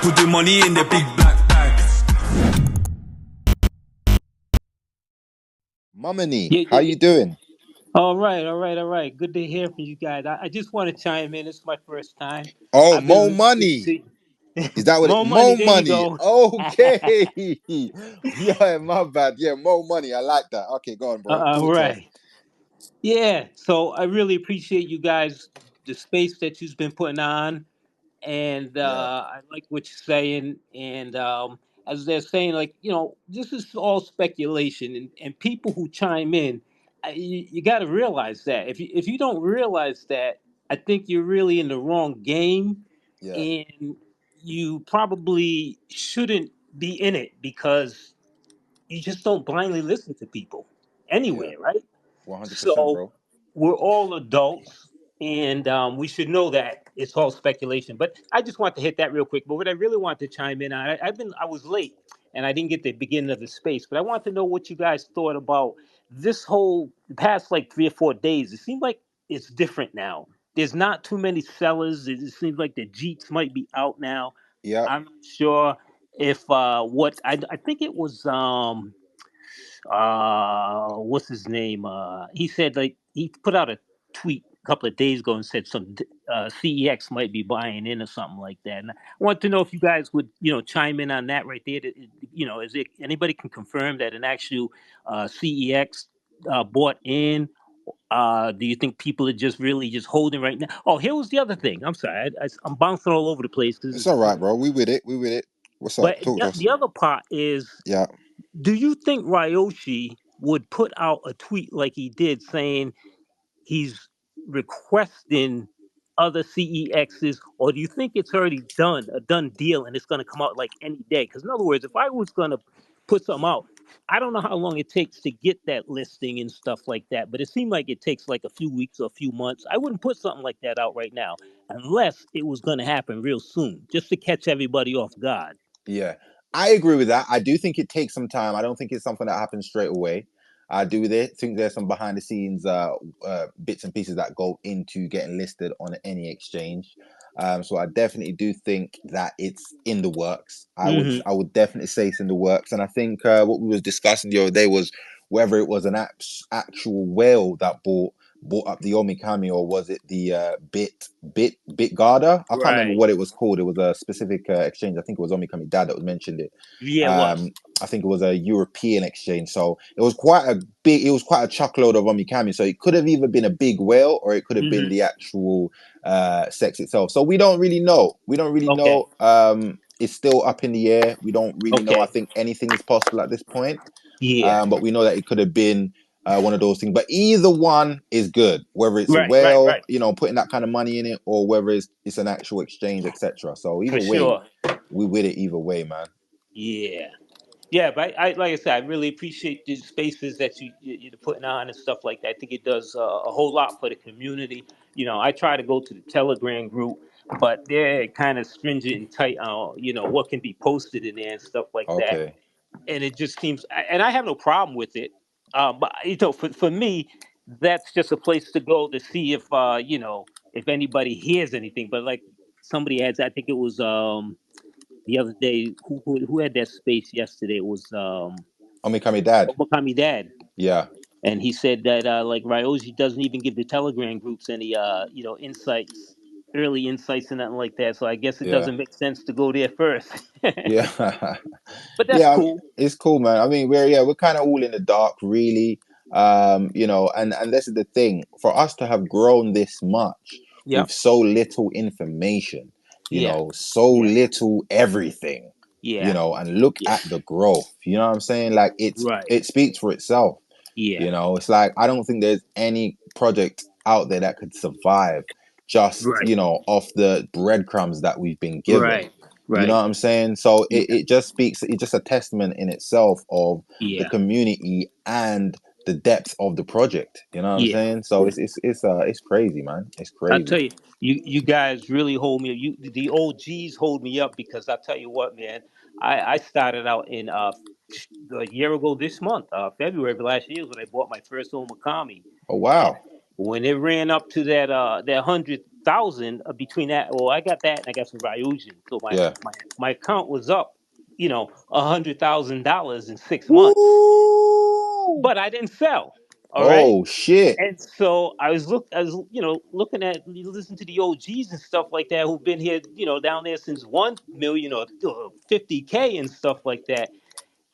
Put the money in the big black bag. Momini, Yeah, how yeah, you yeah. doing? All right, all right, all right. Good to hear from you guys. I just want to chime in. It's my first time. Oh, I've been more listening money. to Is that what it? more money. More There you money. go. Okay. Yeah, my bad. Yeah, more money. I like that. Okay, go on, bro. All Talk to us. right. Yeah. So I really appreciate you guys, the space that you've been putting on. And Yeah, I like what you're saying. And as they're saying, like, this is all speculation, and people who chime in, you got to realize that if you don't realize that, I think you're really in the wrong game, yeah, and you probably shouldn't be in it because you just don't blindly listen to people yeah. anywhere, right? 100%, So bro. we're all adults, and we should know that it's all speculation. But I just want to hit that real quick. But what I really want to chime in on, I was late and I didn't get the beginning of the space, but I want to know what you guys thought about this whole the past like 3 or 4 days. It seems like it's different now. There's not too many sellers. It seems like the Jeeps might be out now. Yep. I'm not sure if what I think it was what's his name? He said like he put out a tweet a couple of days ago and said some CEX might be buying in or something like that. And I want to know if you guys would chime in on that right there. Is it anybody can confirm that an actual CEX bought in? Do you think people are just really just holding right now? Oh, here was the other thing. I'm sorry, I'm bouncing all over the place It's because. all right, bro. We with it. We with it. What's up? But Talk to us. the other part is, Yeah. do you think Ryoshi would put out a tweet like he did saying he's requesting other CEXs, or do you think it's already done, a done deal, and it's going to come out like any day? Because in other words, if I was going to put something out, I don't know how long it takes to get that listing and stuff like that, but it seemed like it takes like a few weeks or a few months. I wouldn't put something like that out right now unless it was going to happen real soon, just to catch everybody off guard. Yeah, I agree with that. I do think it takes some time. I don't think it's something that happens straight away. I do think there's some behind the scenes bits and pieces that go into getting listed on any exchange. So I definitely do think that it's in the works. Hmm. I would definitely say it's in the works. And I think what we was discussing the other day was whether it was an actual whale that bought up the Omikami, or was it the bit Garda? I can't remember Right. what it was called. It was a specific exchange. I think it was Omikami Dad that was mentioned it. Yeah, it was. Um, I think it was a European exchange, so it was quite a big. It was quite a chuckload of Omikami. So it could have either been a big whale or it could have been Hmm. the actual sex itself. So we don't really know. We don't really Okay. know. It's still up in the air. We don't really know. I Okay. think anything is possible at this point. Yeah. But we know that it could have been one of those things. But either one is good, whether it's a Right. Right. whale, Right. putting that kind of money in it, or whether it's an actual exchange, etc. So either For way, sure. we with it either way, man. Yeah. Yeah, but I like I said, I really appreciate the spaces that you're putting on and stuff like that. I think it does a whole lot for the community. I try to go to the Telegram group, but they're kind of stringent and tight on what can be posted in there and stuff like that. Okay. And it just seems, and I have no problem with it. But for me, that's just a place to go to see if anybody hears anything. But like somebody has, I think it was the other day, who had that space yesterday? It was Omikami Dad. Omikami Dad, Yeah. and he said that like Ryoji doesn't even give the Telegram groups any insights, early insights and nothing like that. So I guess it Yeah. doesn't make sense to go there first. Yeah. But that's Yeah, cool. it's cool, man. I mean, we're kind of all in the dark, really. And this is the thing for us to have grown this much with Yep. so little information, Yeah. so Yeah. little everything, Yeah. and look Yeah. at the growth. You know what I'm saying? Like Right. it speaks for itself. Yeah. It's like I don't think there's any project out there that could survive just, Right. off the breadcrumbs that we've been given. Right. You know Right. what I'm saying? So Yeah. it just speaks, it's just a testament in itself of the Yeah. community and the depth of the project. You know what I'm Yeah. saying? So it's crazy, man. It's I'll crazy. tell you, you guys really hold me. The OGs hold me up because I tell you what, man. I started out in a year ago this month, February of last year, when I bought my first Omikami, Oh and wow. when it ran up to that 100. 100,000 between that. Well, I got that and I got some Ryujin. So Yeah. my account was up, $100,000 in 6 months. Woo! But I didn't sell. All right. Oh shit. And so I was looking at listen to the OGs and stuff like that who've been here, down there since 1 million or 50K and stuff like that.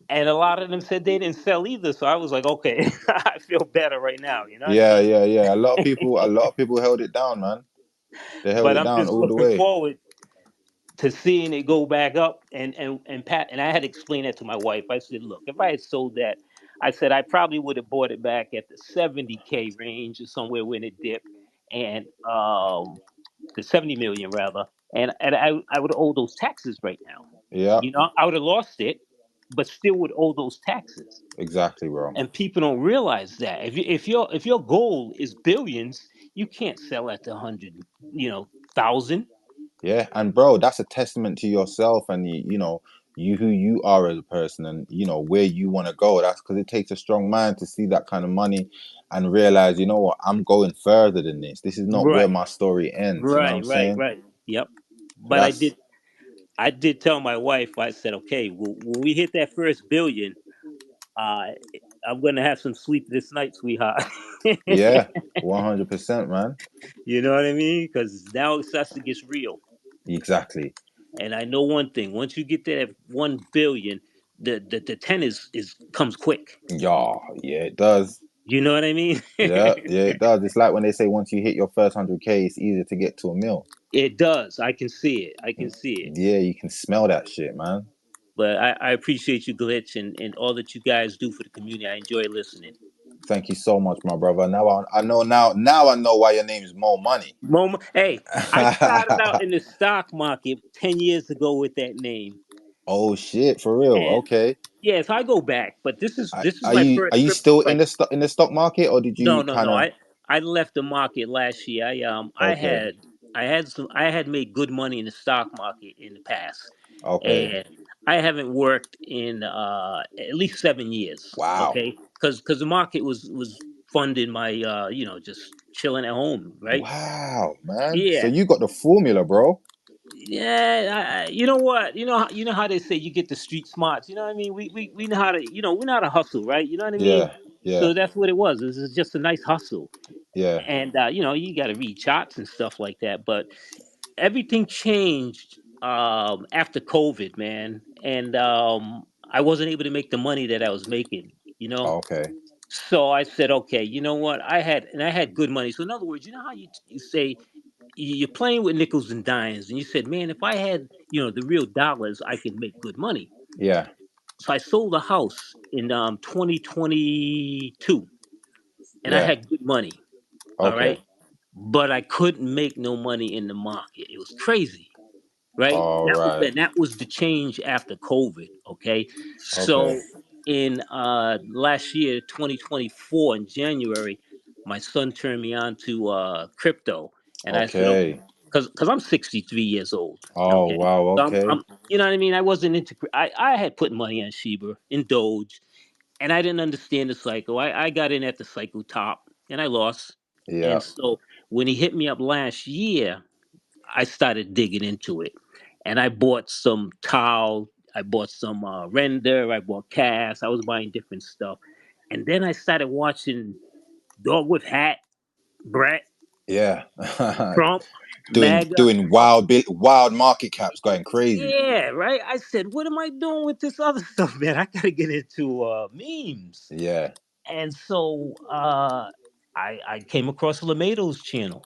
And a lot of them said they didn't sell either. So I was like, okay, I feel better right now. You know what I Yeah, mean? yeah, yeah. A lot of people held it down, man. They held But it I'm down just all the looking way. forward to seeing it go back up. And Pat, and I had to explain that to my wife. I said, look, if I had sold that, I said I probably would have bought it back at the 70K range or somewhere when it dipped, and the 70 million rather, and I would owe those taxes right now. Yeah, I would have lost it, but still would owe those taxes. exactly, bro. And people don't realize that if your goal is billions, you can't sell at the 100, thousand. Yeah, and bro, that's a testament to yourself and you who you are as a person and where you want to go. That's because it takes a strong man to see that kind of money and realize, you know what, I'm going further than this. This is not where Right, my story ends. You know what I'm right, right, saying? right. Yep. So But I that's did. I did tell my wife. I said, okay, well, when we hit that first billion, uh, I'm gonna have some sleepless nights, sweetheart. yeah, 100%, man. You know what I mean? Because now it starts to get real. Exactly. And I know one thing: once you get to that 1 billion, the ten is comes quick. Yeah, yeah, it does. You know what I mean? Yeah, yeah, it does. It's like when they say once you hit your first 100K, it's easier to get to a mil. It does. I can see it. I can see it. Yeah, you can smell that shit, man. But I appreciate you, Glitch, and all that you guys do for the community. I enjoy listening. Thank you so much, my brother. Now I know now I know why your name is Mo Money. Moment. Hey, I started out in the stock market 10 years ago with that name, Oh shit, for real. and Okay. yes, I go back. But this is Are my you are first you trip to still in like. the stock market or did No, you no, kind no. of I left the market last year. okay. I had made good money in the stock market in the past, Okay. and I haven't worked in at least 7 years. Wow. Okay, because the market was funding my just chilling at home, right? Wow, man. So Yeah, you got the formula, bro. yeah. You know what? You know how they say you get the street smarts. You know what I mean? We know how to we know how to hustle, right? You know what I mean? Yeah. Yeah. So that's what it was. This is just a nice hustle, Yeah. and you got to read charts and stuff like that. But everything changed after COVID, man, and I wasn't able to make the money that I was making. You know, Okay. so I said, okay, you know what? I had good money. So in other words, you know how you say you're playing with nickels and dimes, and you said, man, if I had the real dollars, I could make good money. Yeah. So I sold a house in 2022, and I Yeah. had good money. All right, Okay. but I couldn't make no money in the market. It was crazy, right? All right. That was the change after COVID. Okay, Okay. so in last year, 2024, in January, my son turned me on to crypto, and I said, okay, Okay. because I'm 63 years old. Oh Okay, wow. so Okay. I'm you know what I mean. I wasn't into. I had put money on Shiba in Doge, and I didn't understand the cycle. I got in at the cycle top, and I lost. Yeah. And so when he hit me up last year, I started digging into it, and I bought some towel. I bought some render. I bought cast. I was buying different stuff, and then I started watching Dog with Hat, Brett, Yeah. Trump, doing MAGA. doing wild market caps going crazy. Yeah, right. I said, what am I doing with this other stuff, man? I gotta get into memes. Yeah. And so I came across Lamado's channel,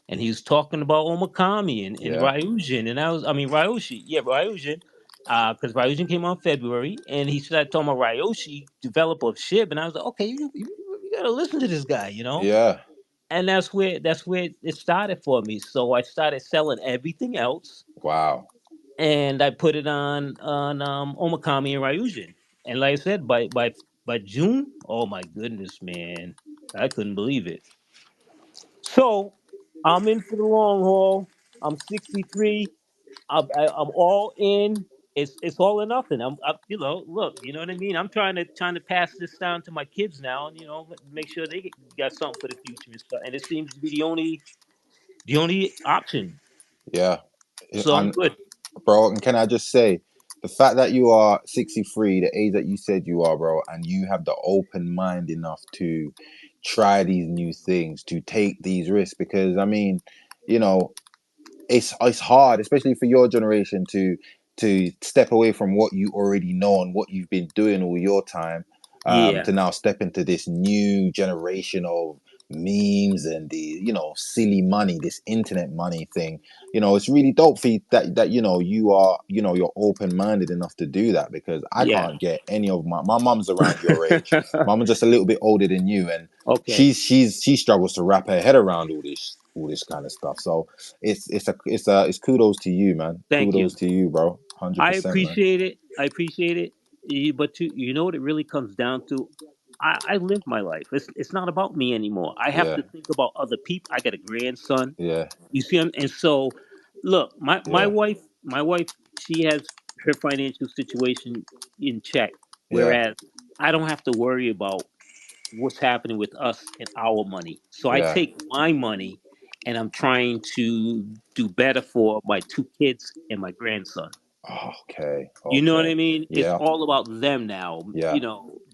and he was talking about Omikami and Yeah. Ryujin, and I mean Ryushi, yeah, Ryujin, because Ryujin came out in February, and he started talking about Ryoshi, developer of Shib, and I was like, okay, you gotta listen to this guy. Yeah. And that's where it started for me. So I started selling everything else, Wow. and I put it on Omikami and Ryujin, and like I said, by June, oh my goodness, man, I couldn't believe it. So I'm in for the long haul. I'm 63. I'm all in. It's all or nothing. Look, you know what I mean. I'm trying to pass this down to my kids now, and make sure they got something for the future and stuff. And it seems to be the only option. Yeah. So I'm And good. bro, and can I just say, the fact that you are 63, the age that you said you are, bro, and you have the open mind enough to try these new things, to take these risks, because I mean, you know, it's hard, especially for your generation, to step away from what you already know and what you've been doing all your time, Yeah, to now step into this new generation of memes and the silly money, this internet money thing. It's really dope for you that you are, you're open minded enough to do that, because I yeah. can't get any of my mum's around your age. Mum's just a little bit older than you, and Okay. she struggles to wrap her head around all this kind of stuff. So it's kudos to you, man. Thank Kudos you. to you, bro. I 100%, man. appreciate it. I appreciate it. But you know what it really comes down to? I live my life. It's not about me anymore. I have Yeah, to think about other people. I got a grandson. yeah, You see, and so look, my yeah, wife, she has her financial situation in check, yeah, whereas I don't have to worry about what's happening with us and our money. So I yeah. take my money, and I'm trying to do better for my two kids and my grandson. Okay, You know what okay. I mean? It's Yeah, all about them now. yeah,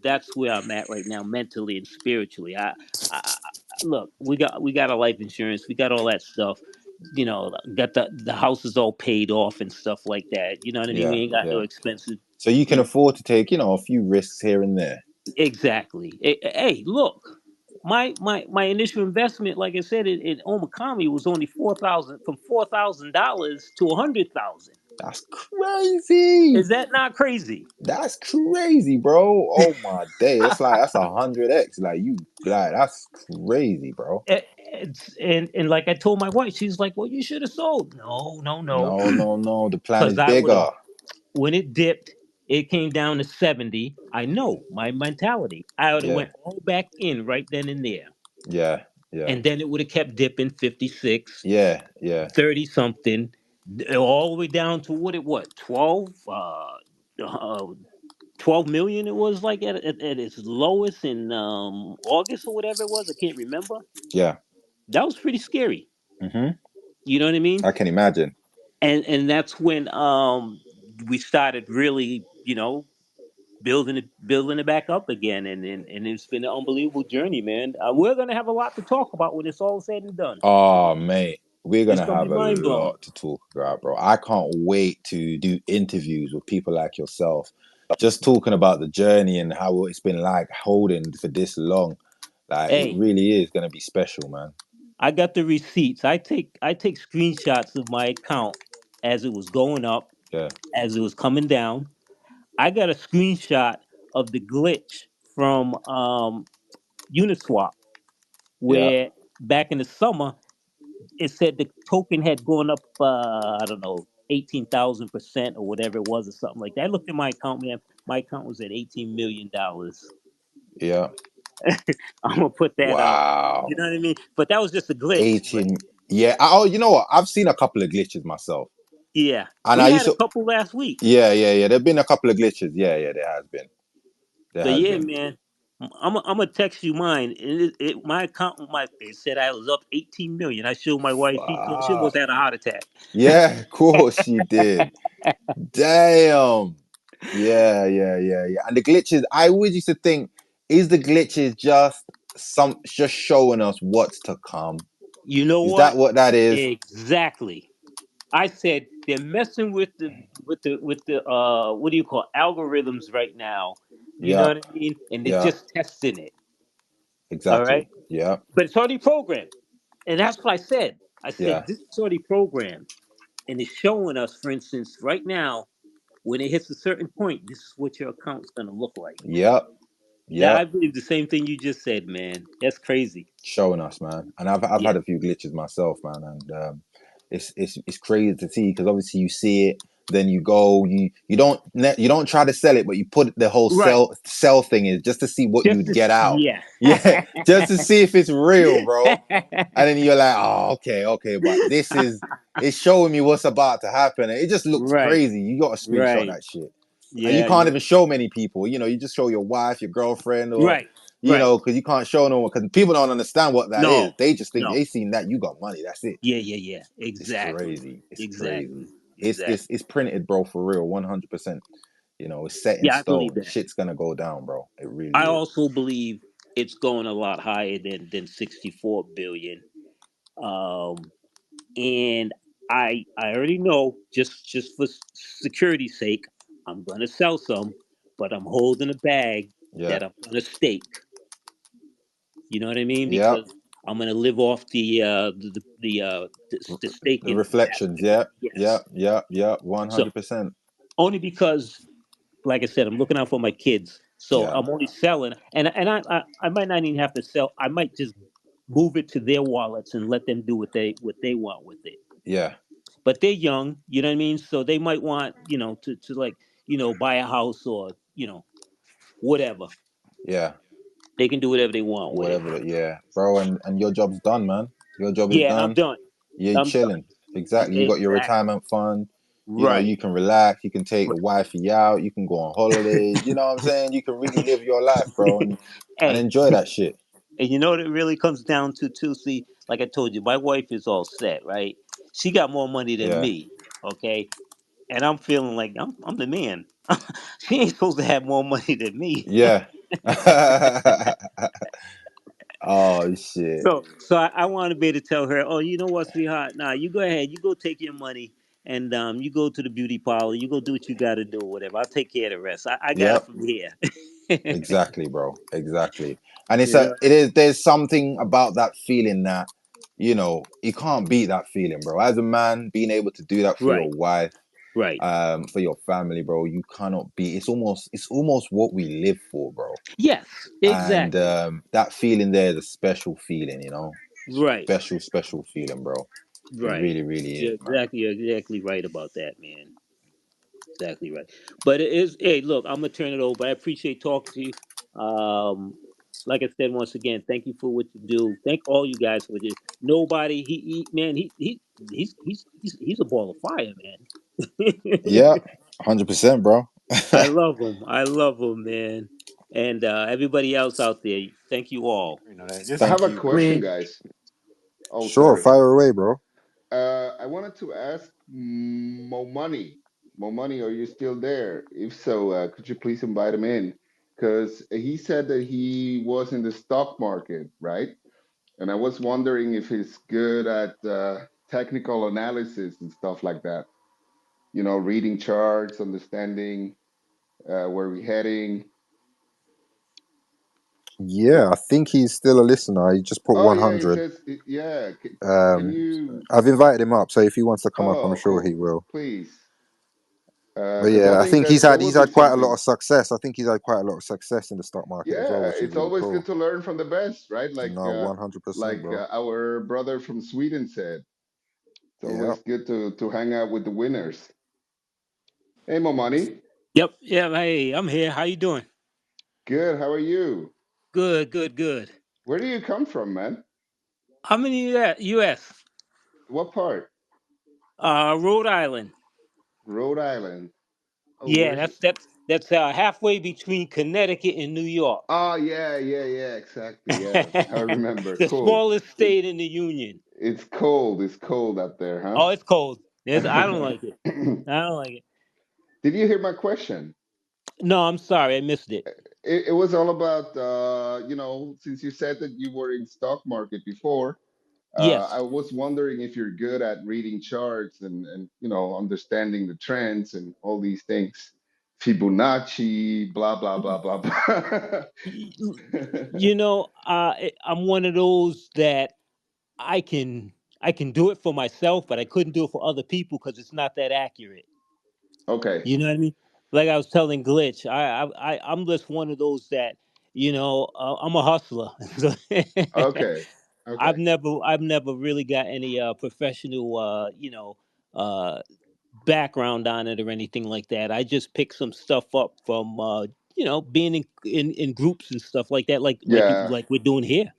That's where I'm at right now, mentally and spiritually. Look, we got a life insurance, we got all that stuff. Got the house is all paid off and stuff like that. You know what I mean? yeah, We ain't got no yeah. expensive. So you can You know afford to take, a few risks here and there. exactly. Hey, look, my initial investment, like I said, in Omikami was only 4,000, from $4,000 to 100,000. That's crazy. Is that not crazy? That's crazy, bro. Oh my day. That's 100x. That's crazy, bro. And like I told my wife, she's like, "Well, you should have sold." No, no, no, No, no, no. The plan because is I would have. bigger. When it dipped, it came down to 70. I know my mentality. I would have Yeah, went all back in right then and there, yeah, yeah, and then it would have kept dipping 56, yeah, yeah, 30 something, all the way down to what 12, 12 million. It was like at its lowest in August or whatever it was. I can't remember. yeah. That was pretty scary. Hmm. You know what I mean? I can imagine. And that's when we started really, building it back up again, and it's been an unbelievable journey, man. We're gonna have a lot to talk about when it's all said and done. Oh, mate, we're It's gonna gonna be have a mind blowing. lot to talk about, bro. I can't wait to do interviews with people like yourself, just talking about the journey and how it's been like holding for this long. Like, it Hey, really is gonna be special, man. I got the receipts. I take screenshots of my account as it was going up, Yeah, as it was coming down. I got a screenshot of the glitch from Uniswap, yeah, where back in the summer it said the token had gone up, I don't know, 18,000% or whatever it was, or something like that. I looked at my account, man. My account was at $18 million. yeah. I'm gonna put that out. You Wow. know what I mean? But that was just a glitch. But 18. Yeah. Oh, you know what? I've seen a couple of glitches myself, yeah, and I we used had a to. couple last week. Yeah, yeah, yeah. There've been a couple of glitches. Yeah, yeah. There has been. There But has yeah, been. man, I'm gonna text you mine. And my account, it said I was up 18 million. I showed my wife. She almost Fuck. had a heart attack. Yeah, of course she did. Damn. Yeah, yeah, yeah, yeah. And the glitches, I always used to think, is the glitches just showing us what's to come? You know Is that what? what that is? Exactly. I said they're messing with the what do you call algorithms right now. You know Yeah, what I mean? And they're yeah, just testing it. All exactly. right, Yeah, but it's already programmed, and that's what I said. I yeah, said this is already programmed, and it's showing us, for instance, right now when it hits a certain point, this is what your account's gonna look like. yep, That I yep. believe the same thing you just said, man. That's crazy. Showing us, man. And I've Yeah, had a few glitches myself, man, and it's crazy to see, because obviously you see it, then you go, you don't try to sell it, but you put the whole right. sell thing in just to see what Just you'd to get out. yeah. Yeah, just to see if it's real, bro. And then you're like, oh, okay, okay, but this is it's showing me what's about to happen. And it just looks Right, crazy. You got to screenshot right. that shit. And you Yeah, can't you even show many people. You just show your wife, your girlfriend, or right. You Right. know, because you can't show no one, because people don't understand what that is. No. They just think No. they seen that you got money. That's it. Yeah. Yeah. Yeah. It's Exactly. crazy. It's Exactly. crazy. It's Exactly. it's printed, bro, for real, 100%. You know, it's set in Yeah, I believe stone. that. Shit's gonna go down, bro. It I really is. also believe it's going a lot higher than 64 billion. Um, and I already know, just for security's sake, I'm gonna sell some, but I'm holding a bag Yeah. that I'm gonna stake. You know what I mean? Yep. Because I'm gonna live off the The staking reflections. aspect of Yep. it. Yes. Yep. Yep. Yep. So 100%. only because, like I said, I'm looking out for my kids. So Yeah. I'm only selling, and I might not even have to sell. I might just move it to their wallets and let them do what they want with it. Yeah. But they're young, you know what I mean? So they might want, to like, buy a house or, whatever. Yeah. They can do whatever they want with it. Whatever that. Yeah, bro. And your job's done, man. Your job is Yeah, and I'm done. done. You're I'm done. chilling. Exactly. You got your Exactly. retirement fund. You know, Right. you can relax. You can take the Right. wifey out. You can go on holidays. You know what I'm saying? You can really live your life, bro, and Hey, enjoy that shit. and you know what it really comes down to too? See, like I told you, my wife is all set, right? She got more money than Yeah. me, okay? And I'm feeling like I'm the man. She ain't supposed to have more money than me. Yeah. Oh shit. So I want to be able to tell her, oh, you know what, sweetheart? Nah, you go ahead, you go take your money, and you go to the beauty parlor, you go do what you got to do, or whatever. I'll take care of the rest. I got it Yep. from here. Exactly, bro. Exactly. And You know? it is there's something about that feeling that, you can't beat that feeling, bro. As a man, being able to do that for your Right, wife, right. for your family, bro, you cannot beat. It's almost what we live for, bro. Yes, And exactly. that feeling there is a special feeling, Right, special feeling, bro. It right. really, really is, man. You're exactly right about that, man. Exactly right. But it is. Hey, look, I'm gonna turn it over. I appreciate talking to you. Like I said once again, thank you for what you do. Thank all you guys for what you. Nobody, he man, he's a ball of fire, man. Yeah, 100%, bro. I love him. I love him, man. And everybody else out there, thank you all. You know that. Just I have Thank a you, I bro. question, mean, guys. Oh, sure, sorry. fire away, bro. I wanted to ask Mo Money. Mo Money, are you still there? If so, could you please invite him in? Because he said that he was in the stock market, right? And I was wondering if he's good at technical analysis and stuff like that. You know, reading charts, understanding where we're heading. Yeah, I think he's still a listener. He just put Oh, yeah, it 100. says, yeah. Can Um, you? I've invited him up, so if he wants to come up, I'm Oh, sure he cool. will. Please. But Because I yeah, I think think he's that that had would be quite a lot something. of success. I think he's had quite a lot of success in the stock market as well, Yeah, which is it's really always good cool. to learn from the best, right? No, 100%, bro. Our brother from Sweden said, it's Yeah. always good to hang out with the winners. Hey, Momani. Yep. Yeah. Hey, I'm here. How you doing? Good. How are you? Good. Good. Good. Where do you come from, man? I'm in the U.S. What part? Rhode Island. Rhode Island. Oh, Yeah, where's? that's halfway between Connecticut and New York. Oh, yeah, yeah, yeah. Exactly. Yeah, I remember. The Cool. smallest state in the union. It's cold. It's cold up there, Oh, it's cold. I don't huh? like it. I don't like it. Did you hear my question? No, I'm sorry, I missed it. It was all about, since you said that you were in stock market before, Yes. I was wondering if you're good at reading charts and understanding the trends and all these things. Fibonacci, blah blah blah blah blah. Y- I'm one of those that I can I can do it for myself, but I couldn't do it for other people because it's not that accurate. Okay, You know what I mean? Like I was telling Glitch, I'm just one of those that I'm a hustler. So okay, okay. I've never really got any professional uh background on it or anything like that. I just pick some stuff up from being in groups and stuff like that, Yeah. like we're doing here.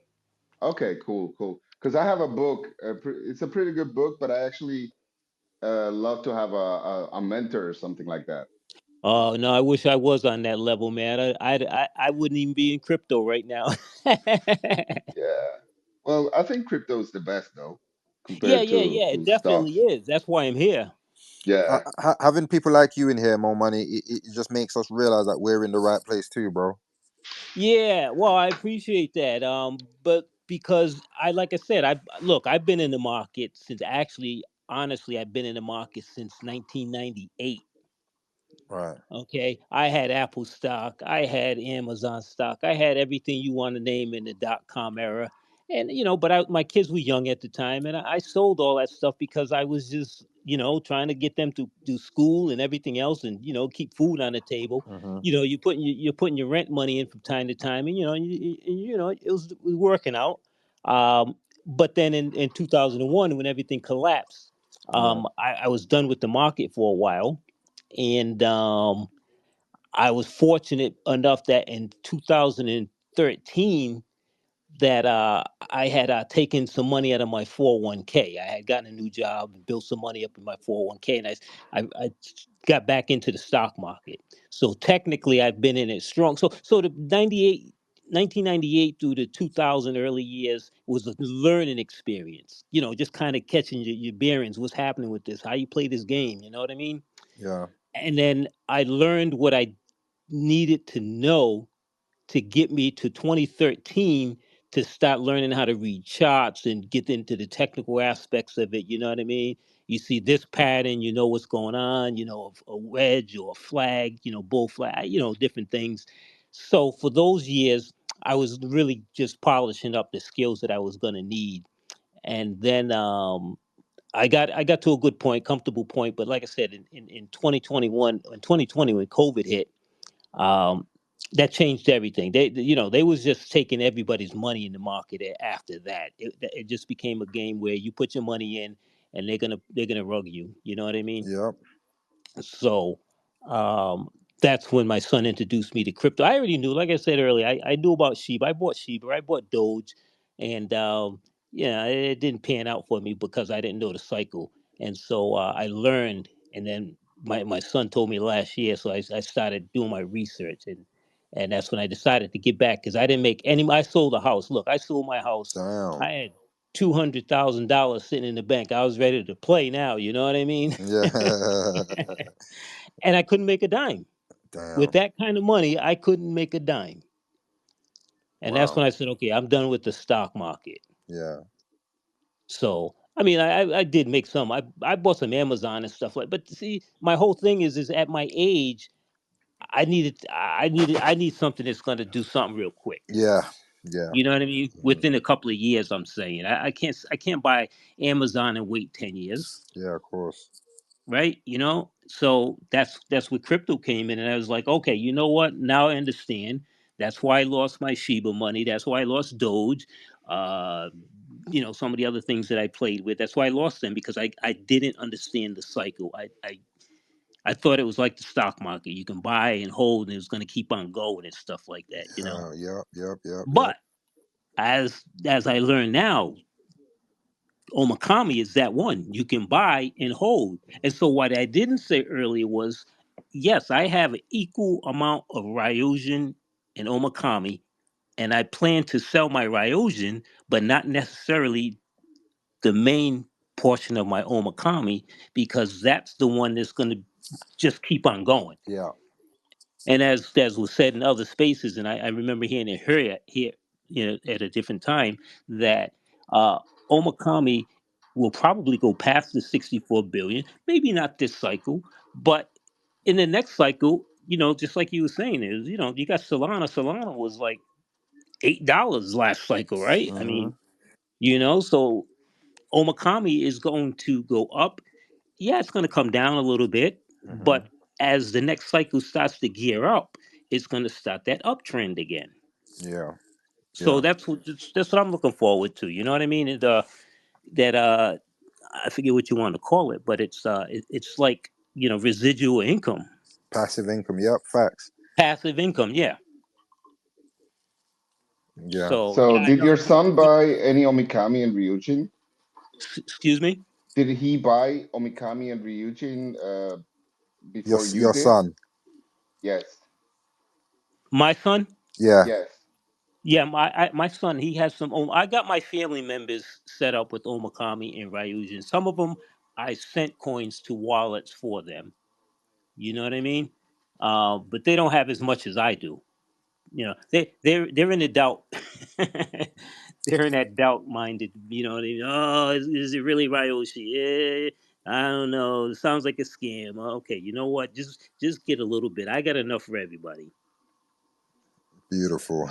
Okay. Cool. Cool. Because I have a book. It's a pretty good book, but I actually love to have a mentor or something like that. Oh no, I wish I was on that level, man. I wouldn't even be in crypto right now. Yeah. Well, I think crypto is the best though, Yeah, compared yeah, yeah. It to definitely stocks. is. That's why I'm here. Yeah. Having people like you in here, more money, it just makes us realize that we're in the right place too, bro. Yeah, well, I appreciate that. But because like I said, I've been in the market since actually, honestly, I've been in the market since 1998. Right. Okay, I had Apple stock, I had Amazon stock, I had everything you want to name in the dot com era, and but my kids were young at the time, and I sold all that stuff because I was just trying to get them to do school and everything else, and keep food on the table. Mm-hmm. You're putting your rent money in from time to time, and it was working out. But then in 2001, when everything collapsed, Yeah. I was done with the market for a while, and I was fortunate enough that in 2013 that I had taken some money out of my 401k. I had gotten a new job and built some money up in my 401k, and I got back into the stock market. So technically, I've been in it strong. So the 1998 through the 2000 early years was a learning experience. Just kind of catching your bearings. What's happening with this? How you play this game? You know what I mean? Yeah. And then I learned what I needed to know to get me to 2013 to start learning how to read charts and get into the technical aspects of it. You know what I mean? You see this pattern, you know what's going on, a wedge or a flag, bull flag, different things. So for those years, I was really just polishing up the skills that I was going to need. And then I got to a good point, comfortable point. But like I said, in 2021, in 2020, when COVID hit, um, that changed everything. They was just taking everybody's money in the market after that. It just became a game where you put your money in, and they're gonna rug you. You know what I mean? Yep. So um, that's when my son introduced me to crypto. I already knew, like I said earlier, I knew about Shiba. I bought Shiba. I bought Doge, and yeah, it didn't pan out for me because I didn't know the cycle. And so I learned, and then my son told me last year, so I started doing my research, and that's when I decided to get back because I didn't make any. I sold a house. Look, I sold my house. Damn. I had $200,000 sitting in the bank. I was ready to play now. You know what I mean? Yeah. And I couldn't make a dime. With Damn. that kind of money, I couldn't make a dime. And that's Wow. when I said, okay, I'm done with the stock market. Yeah. So, I mean, I did make some. I bought some Amazon and stuff like. But see, my whole thing is at my age, I need something that's going to do something real quick. Yeah. Yeah. You know what I mean? Hmm. Within a couple of years, I'm saying I can't buy Amazon and wait 10 years. Yeah. Of course. Right? So that's where crypto came in, and I was like, okay, you know what? Now I understand. That's why I lost my Shiba money. That's why I lost Doge. Uh, some of the other things that I played with. That's why I lost them because I didn't understand the cycle. I thought it was like the stock market. You can buy and hold, and it's going to keep on going and stuff like that. Yep. Yep. Yep. Yep. But as I learn now, Omikami is that one you can buy and hold. And so what I didn't say earlier was, yes, I have an equal amount of Ryujin and Omikami, and I plan to sell my Ryujin, but not necessarily the main portion of my Omikami because that's the one that's going to just keep on going. Yeah. And as was said in other spaces, and I remember hearing it here, at a different time, that uh, Omakami will probably go past the 64 billion. Maybe not this cycle, but in the next cycle, just like you were saying, is you got Solana. Solana was like $8 last cycle, right? I Mm-hmm. mean, so Omakami is going to go up. Yeah, it's going to come down a little bit, Mm-hmm. but as the next cycle starts to gear up, it's going to start that uptrend again. Yeah. So Yeah. that's what I'm looking forward to. You know what I mean? That I forget what you want to call it, but it's like residual income, Passive income. Yep. Facts. passive income. Yeah. Yeah. So So, yeah, did no, your son buy any Omikami and Ryujin? excuse me. Did he buy Omikami and Ryujin Your before you your did? son. Yes. My son. Yeah. Yes. Yeah, my son, he has some. I got my family members set up with Omikami and Ryujin. Some of them, I sent coins to wallets for them. You know what I mean? But they don't have as much as I do. You know, they're in the doubt. They're in that doubt minded. You know what I mean? Oh, is it really Ryoshi? Yeah, I don't know. It sounds like a scam. Okay, you know what? Just get a little bit. I got enough for everybody. Beautiful.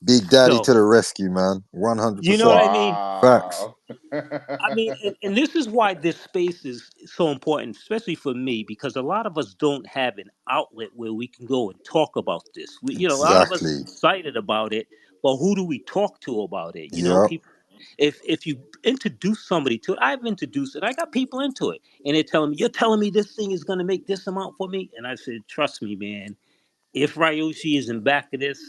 Big Daddy So to the rescue, man. you know what 100%. I mean? Facts. Wow. I mean, and this is why this space is so important, especially for me, because a lot of us don't have an outlet where we can go and talk about this. A lot of us is Exactly. excited about it, but who do we talk to about it? Yep. People. If you introduce somebody to it, I've introduced it. I got people into it, and they're telling me, "You're telling me this thing is going to make this amount for me," and I said, "Trust me, man. If Ryoshi is in back of this,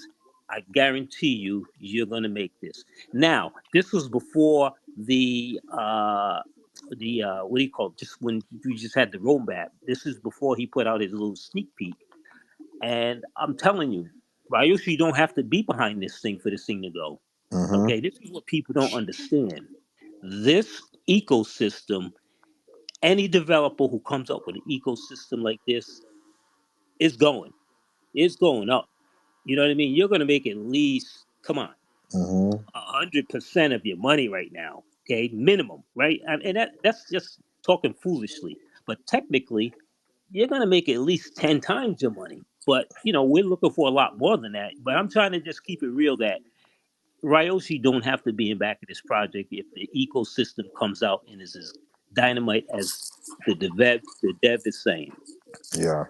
I guarantee you, you're gonna make this." Now, this was before the what do you call it? Just when we just had the roadmap. This is before he put out his little sneak peek. And I'm telling you, Ryoshi don't have to be behind this thing for this thing to go. Mm-hmm. Okay, this is what people don't understand. This ecosystem, any developer who comes up with an ecosystem like this is going. It's going up. You know what I mean? You're gonna make at least, come on, Mm-hmm. 100% of your money right now. Okay, minimum, right? And that's just talking foolishly. But technically, you're gonna make at least 10 times your money. But we're looking for a lot more than that. But I'm trying to just keep it real that Ryoshi don't have to be in back of this project if the ecosystem comes out and is as dynamite as the dev is saying. Yeah.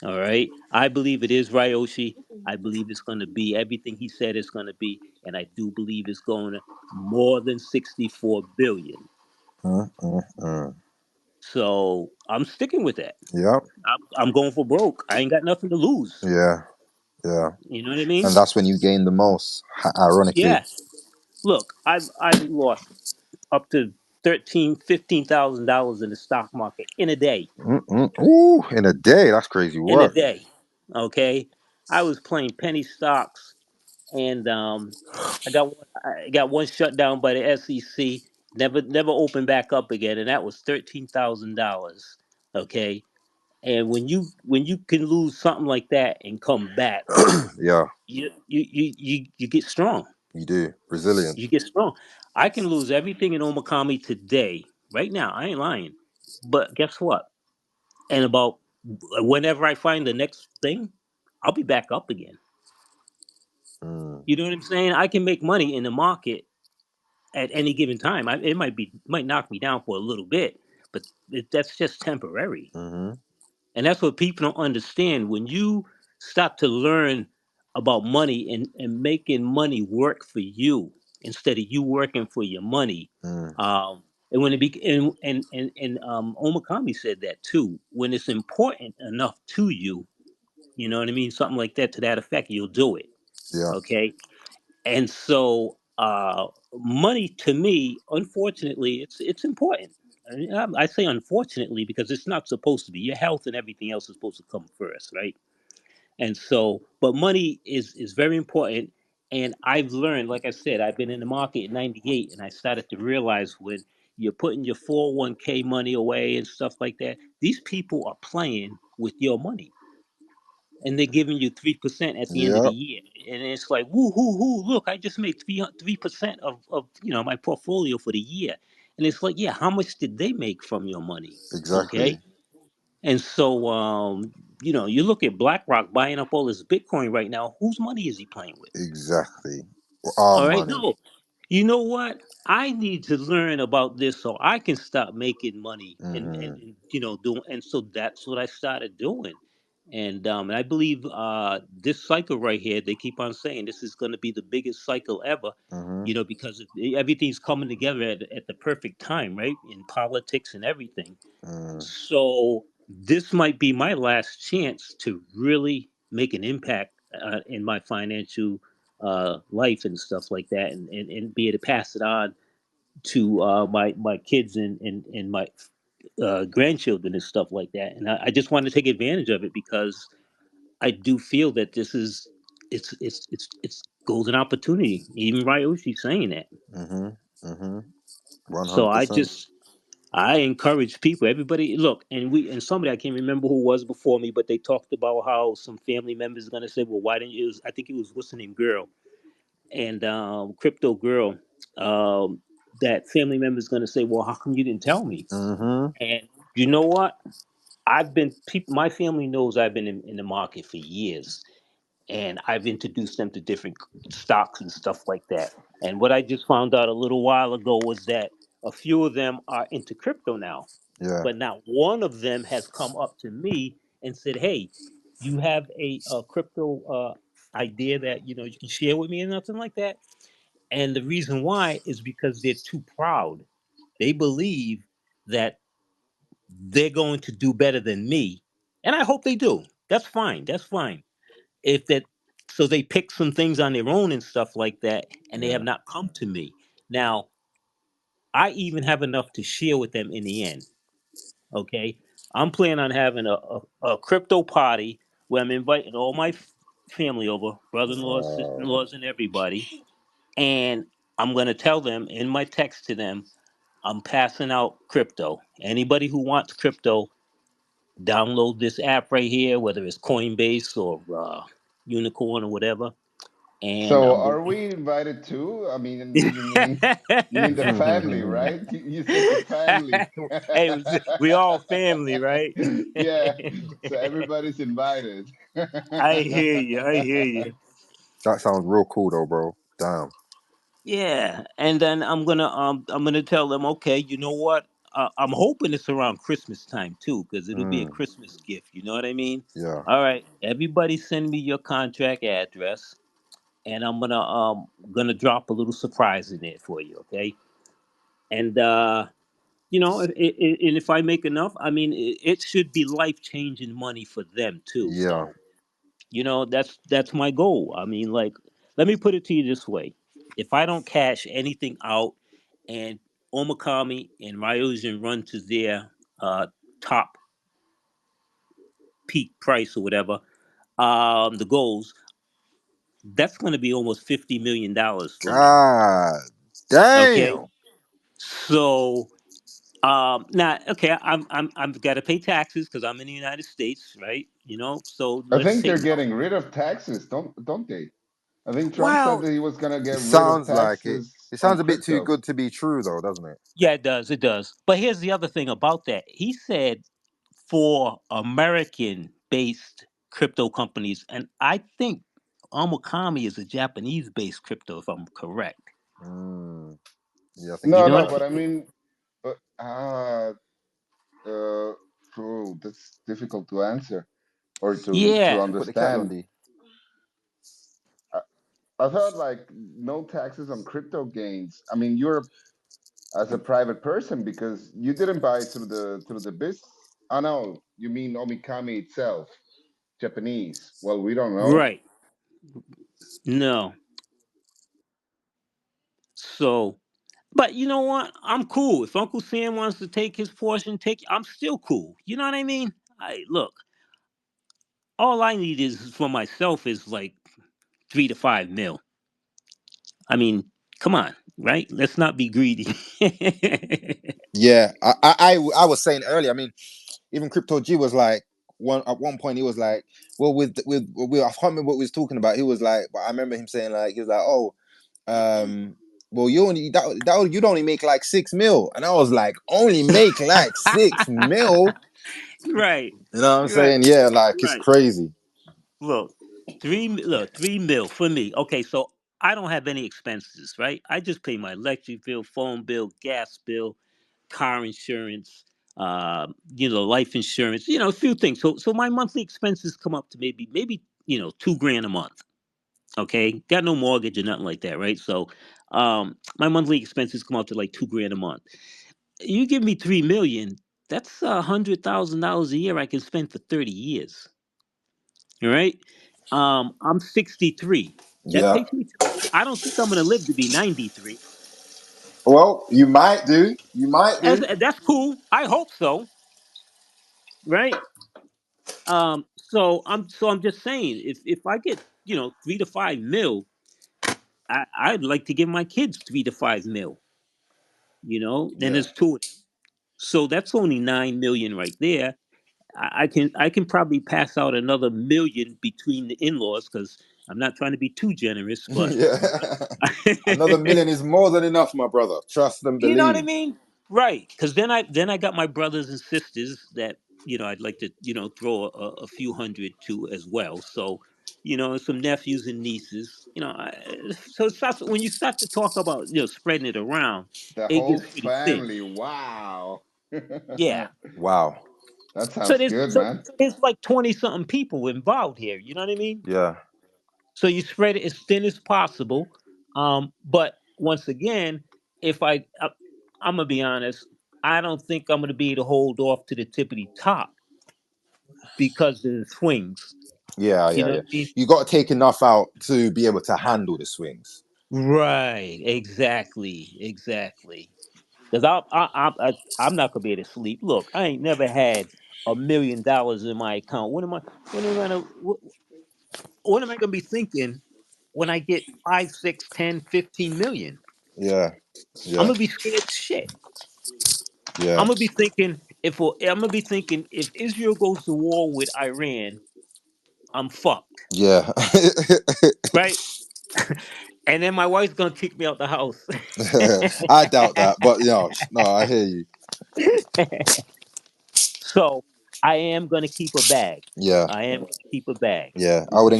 All right. I believe it is Ryoshi. I believe it's going to be everything he said it's going to be. And I do believe it's going to more than 64 billion. Mm-mm-mm. So I'm sticking with that. Yep. I'm going for broke. I ain't got nothing to lose. Yeah. Yeah. You know what I And mean? that's when you gain the most, ironically. Yeah. Look, I've lost up to 15,000 dollars in the stock market in a day. Mm-mm. Ooh, in a day. That's crazy In a work. day. Okay. I was playing penny stocks and I got one shut down by the SEC. Never opened back up again, and that was $13,000. Okay, and when you can lose something like that and come back, Yeah, you get strong. you do. Resilient. You get strong. I can lose everything in Omikami today, right now. I ain't lying, but guess what? And about whenever I find the next thing, I'll be back up again. Mm, You know what I'm saying? I can make money in the market at any given time. It might knock me down for a little bit, but that's just temporary. mm-hmm. And that's what people don't understand. When you start to learn about money and making money work for you instead of you working for your money, Mm, and when it be and Omakami said that too. When it's important enough to you, you know what I mean, something like that to that effect, you'll do it. yeah, Okay, and so money to me, unfortunately, it's important. I say unfortunately because it's not supposed to be. Your health and everything else is supposed to come first, right? And so, but money is very important. And I've learned, like I said, I've been in the market in '98, and I started to realize when you're putting your 401k money away and stuff like that, these people are playing with your money and they're giving you 3% at the end of the yep, year, and it's like, woo hoo hoo! Look, I just made 3% of my portfolio for the year, and it's like, yeah, how much did they make from your money? exactly, Okay, and so you look at BlackRock buying up all this Bitcoin right now. Whose money is he playing with? exactly. Our All right, money. no. You know what? I need to learn about this so I can stop making money Mm-hmm. and doing. And so that's what I started doing. And I believe this cycle right here, they keep on saying this is going to be the biggest cycle ever, Mm-hmm. because everything's coming together at the perfect time, right? In politics and everything. Mm, So this might be my last chance to really make an impact in my financial life and stuff like that, and be able to pass it on to my kids and my grandchildren and stuff like that. And I just want to take advantage of it because I do feel that this is it's golden opportunity. Even Ryoshi saying that. Mm-hmm. Mm-hmm. One So hundred percent. I encourage people, everybody, look, and somebody I can't remember who was before me, but they talked about how some family members are gonna say, well, why didn't you? I think it was what's the name, girl and crypto girl. Um, that family member is gonna say, well, how come you didn't tell me? Mm-hmm. And you know what? I've been people. My family knows I've been in the market for years, and I've introduced them to different stocks and stuff like that. And what I just found out a little while ago was that a few of them are into crypto now, Yeah. but not one of them has come up to me and said, "Hey, you have a crypto idea that you can share with me," and nothing like that. And the reason why is because they're too proud. They believe that they're going to do better than me, and I hope they do. That's fine. That's fine if that so they pick some things on their own and stuff like that, and they have Yeah. not come to me. Now I even have enough to share with them in the end. Okay, I'm planning on having a crypto party where I'm inviting all my family over, brother-in-laws, Wow. sister-in-laws, and everybody, and I'm going to tell them in my text to them, I'm passing out crypto. Anybody who wants crypto, download this app right here, whether it's Coinbase or Unicorn or whatever, and So I'm are going. we invited too? I mean, you mean the family, right? You said the family. Hey, we all family, right? Yeah, so everybody's invited. I hear you. I hear you. That sounds real cool though, bro. Damn. Yeah, and then I'm gonna tell them, okay, you know what? I'm hoping it's around Christmas time too, because it'll be a Mm. Christmas gift. You know what I mean? Yeah. All right, everybody, send me your contract address, and I'm gonna drop a little surprise in there for you. Okay, and and if I make enough, I mean, it should be life changing money for them too. Yeah. So that's my goal. I mean, like, let me put it to you this way: if I don't cash anything out, and Omikami and Ryujin run to their uh, top peak price or whatever, the goals, that's going to be almost $50 million for me. God Okay, damn. so now, okay, I've got to pay taxes because I'm in the United States, right? So I let's think say, they're getting rid of taxes, don't they? I think Trump said well, that he was gonna It get rid of sounds like it. taxes It on sounds a bit too crypto. good to be true though, doesn't it? yeah, it does. But here's the other thing about that. He said for American based crypto companies, and I think Omikami is a Japanese based crypto, if I'm correct. Mm. Yeah, I think You No, you're know no, what? right. but I mean, but uh, that's difficult to answer or to Yeah, Put the kettle on understand. D. I, I thought like no taxes on crypto gains. I mean, you're as a private person because you didn't buy through the biz. Oh no, you mean Omikami itself, Japanese. Well, we don't know. right. No. So, but you know what? I'm cool. If Uncle Sam wants to take his portion, I'm still cool. You know what I mean? I look. All I need is for myself is like 3 to 5 mil. I mean, come on, right? Let's not be greedy. Yeah, I was saying earlier. I mean, even Crypto G was like at one point he was like, well, with I can't remember what we was talking about. He was like, but I remember him saying like he was like, oh, well, you'd only make like 6 mil, and I was like, only make like 6 mil. Right, You know what I'm right, saying? Yeah, like it's right. crazy. Look, 3 mil for me. Okay, so I don't have any expenses, right? I just pay my electric bill, phone bill, gas bill, car insurance, life insurance, a few things. So my monthly expenses come up to maybe 2 grand a month. Okay, got no mortgage or nothing like that, right? So my monthly expenses come up to like 2 grand a month. You give me 3 million, that's $100,000 a year I can spend for 30 years. All right. I'm 63. That Yeah, takes me to, I don't think I'm gonna live to be 93. Well, you might do. You might As, do. that's cool. I hope so, right? So I'm just saying, if I get 3 to 5 mil, I'd like to give my kids 3 to 5 mil. Then Yeah. there's two of them, so that's only 9 million right there. I can probably pass out another million between the in-laws because I'm not trying to be too generous, but Yeah. Another million is more than enough, my brother. Trust and you know what I believe. mean? Right. Because then I got my brothers and sisters that I'd like to throw a few hundred to as well. So and some nephews and nieces. So it starts when you start to talk about spreading it around, The it whole gets pretty thin. family. Wow. Yeah. Wow. That So sounds there's good, so, man. so there's like 20 something people involved here. You know what I mean? Yeah. So you spread it as thin as possible. But once again, if I'm gonna be honest, I don't think I'm gonna be able to hold off to the tippity top because of the swings. Yeah. You Yeah. know Yeah. what I mean? You got to take enough out to be able to handle the swings. Right. Exactly. Exactly. Because I'm not gonna be able to sleep. Look, I ain't never had $1 million in my account. What am I gonna be thinking when I get 5, 6, 10, 15 million? Yeah. I'm Yeah. gonna be scared shit. Yeah. I'm gonna be thinking if Israel goes to war with Iran, I'm fucked, Yeah. right? And then my wife's gonna kick me out the house. I doubt that, but no, I hear you. So I am gonna keep a bag. Yeah. I am gonna keep a bag. Yeah. You know, I would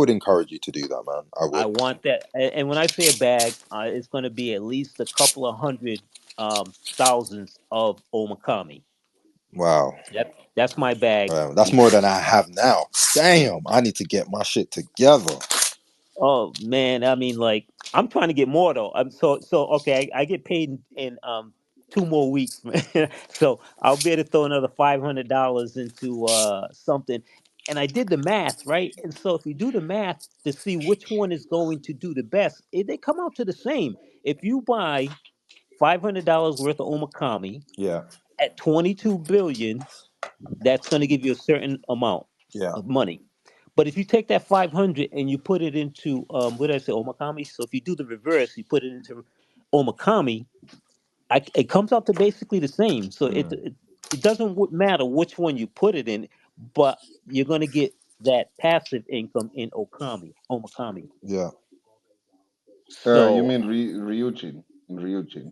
encourage you to do that, man. I I would. want that, and when I say a bag, it's gonna be at least a couple of hundred thousands of Omikami. Wow. That's my bag. That's more than I have now. Damn, I need to get my shit together. Oh man, I mean, like I'm trying to get more though. I'm so okay. I get paid in 2 more weeks, man. So I'll be able to throw another $500 into something. And I did the math, right? And so if you do the math to see which one is going to do the best, they come out to the same. If you buy $500 worth of Omikami Yeah. at 22 billion, that's going to give you a certain amount Yeah. of money. But if you take that 500 and you put it into what did I say, Omakami? So if you do the reverse, you put it into Omakami, it comes out to basically the same. So it Mm. it, it doesn't matter which one you put it in, but you're going to get that passive income in Omakami. Yeah. You So mean Ryujin? In Ryujin.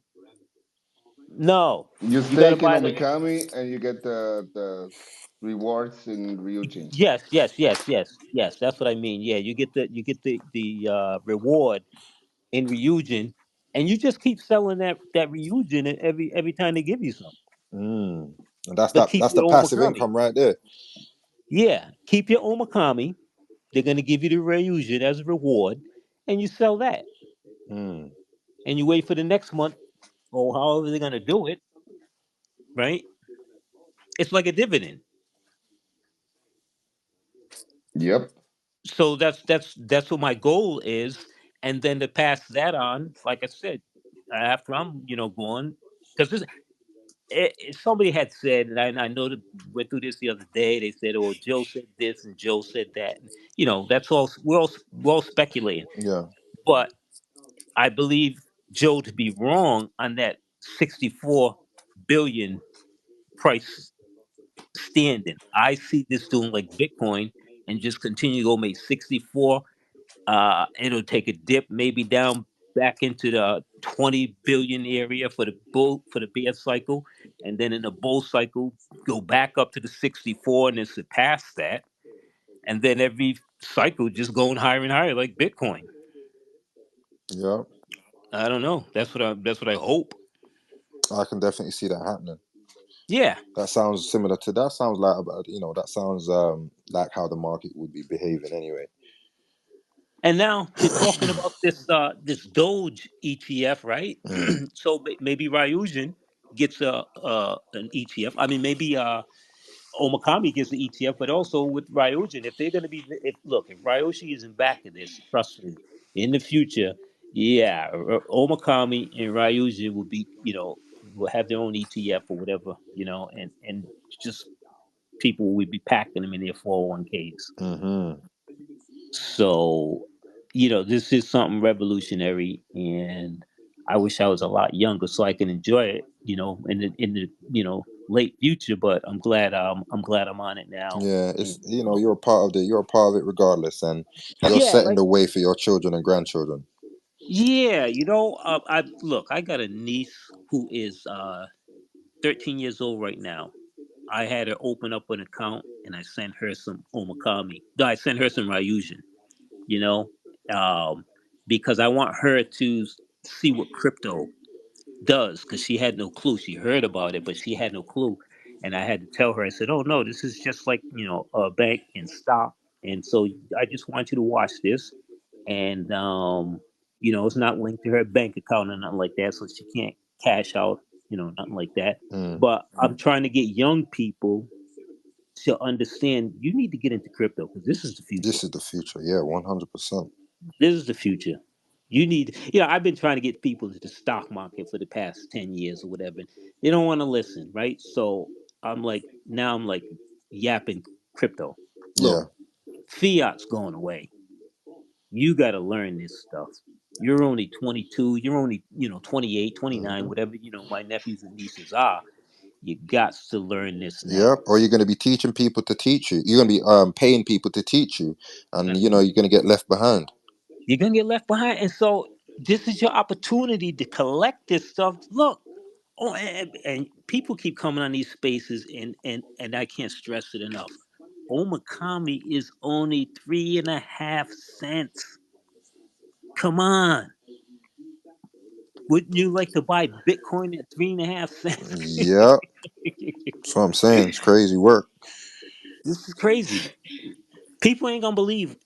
no, You you got to stake in buy the Omikami and you get the rewards in Ryujin. yes, yes, yes, yes, yes. That's what I mean. Yeah, you get the reward in Ryujin, and you just keep selling that Ryujin every time they give you some. Mm. And that's But that. keep That's the your passive Omakami. income right there. Yeah, keep your Omakami. They're gonna give you the Ryujin as a reward, and you sell that, Mm. and you wait for the next month or however they're gonna do it. Right? It's like a dividend. Yep. So that's what my goal is, and then to pass that on, like I said, after I'm gone, because somebody had said, and I know that went through this the other day. They said, "Oh, Joe said this and Joe said that." And, that's all. We're all speculating. Yeah. But I believe Joe to be wrong on that 64 billion price standing. I see this doing like Bitcoin and just continue to go make 64. It'll take a dip, maybe down back into the 20 billion area for the bear cycle, and then in the bull cycle go back up to the 64 and then surpass that, and then every cycle just going higher and higher like Bitcoin. Yeah. I don't know. That's what I hope. I can definitely see that happening. Yeah. That sounds similar to that. Sounds like that sounds like how the market would be behaving anyway. And now to talking about this Doge ETF, right? Mm. So maybe Ryujin gets an ETF. I mean, maybe Omakami gets the ETF, but also with Ryujin, if they're going to be, if Ryoshi is in back of this, trust me, in the future, Yeah, Omikami and Ryuji will be, will have their own ETF or whatever, and just people will be packing them in their 401ks. Mm-hmm. So, this is something revolutionary, and I wish I was a lot younger so I can enjoy it, in the late future. But I'm glad I'm on it now. Yeah, And it's you're a part of it. You're a part of it regardless, and you're yeah, setting like the way for your children and grandchildren. yeah, I look, I got a niece who is 13 years old right now. I had her open up an account and I sent her some Omakami. No, I sent her some Ryujin, you know, um, because I want her to see what crypto does because she had no clue. She heard about it, but she had no clue. And I had to tell her, I said, oh, no, this is just like, a bank and stock. And so I just want you to watch this. And, it's not linked to her bank account or nothing like that. So she can't cash out, nothing like that. Mm. But I'm trying to get young people to understand you need to get into crypto because this is the future. This is the future. Yeah, 100%. This is the future. I've been trying to get people into the stock market for the past 10 years or whatever. They don't want to listen, right? So now I'm like yapping crypto. Look, Yeah. fiat's going away. You got to learn this stuff. You're only 22, you're only, 28, 29, Hmm. whatever, my nephews and nieces are. You got to learn this Yeah. now. Or you're going to be teaching people to teach you. You're going to be paying people to teach you, and Mhm. you're going to get left behind. You're going to get left behind. And so this is your opportunity to collect this stuff. Look, and people keep coming on these spaces, and I can't stress it enough. Omakami is only 3.5 cents. Come on. Wouldn't you like to buy Bitcoin at 3.5 cents? Yeah. That's what I'm saying. It's crazy work. This is crazy. People ain't gonna believe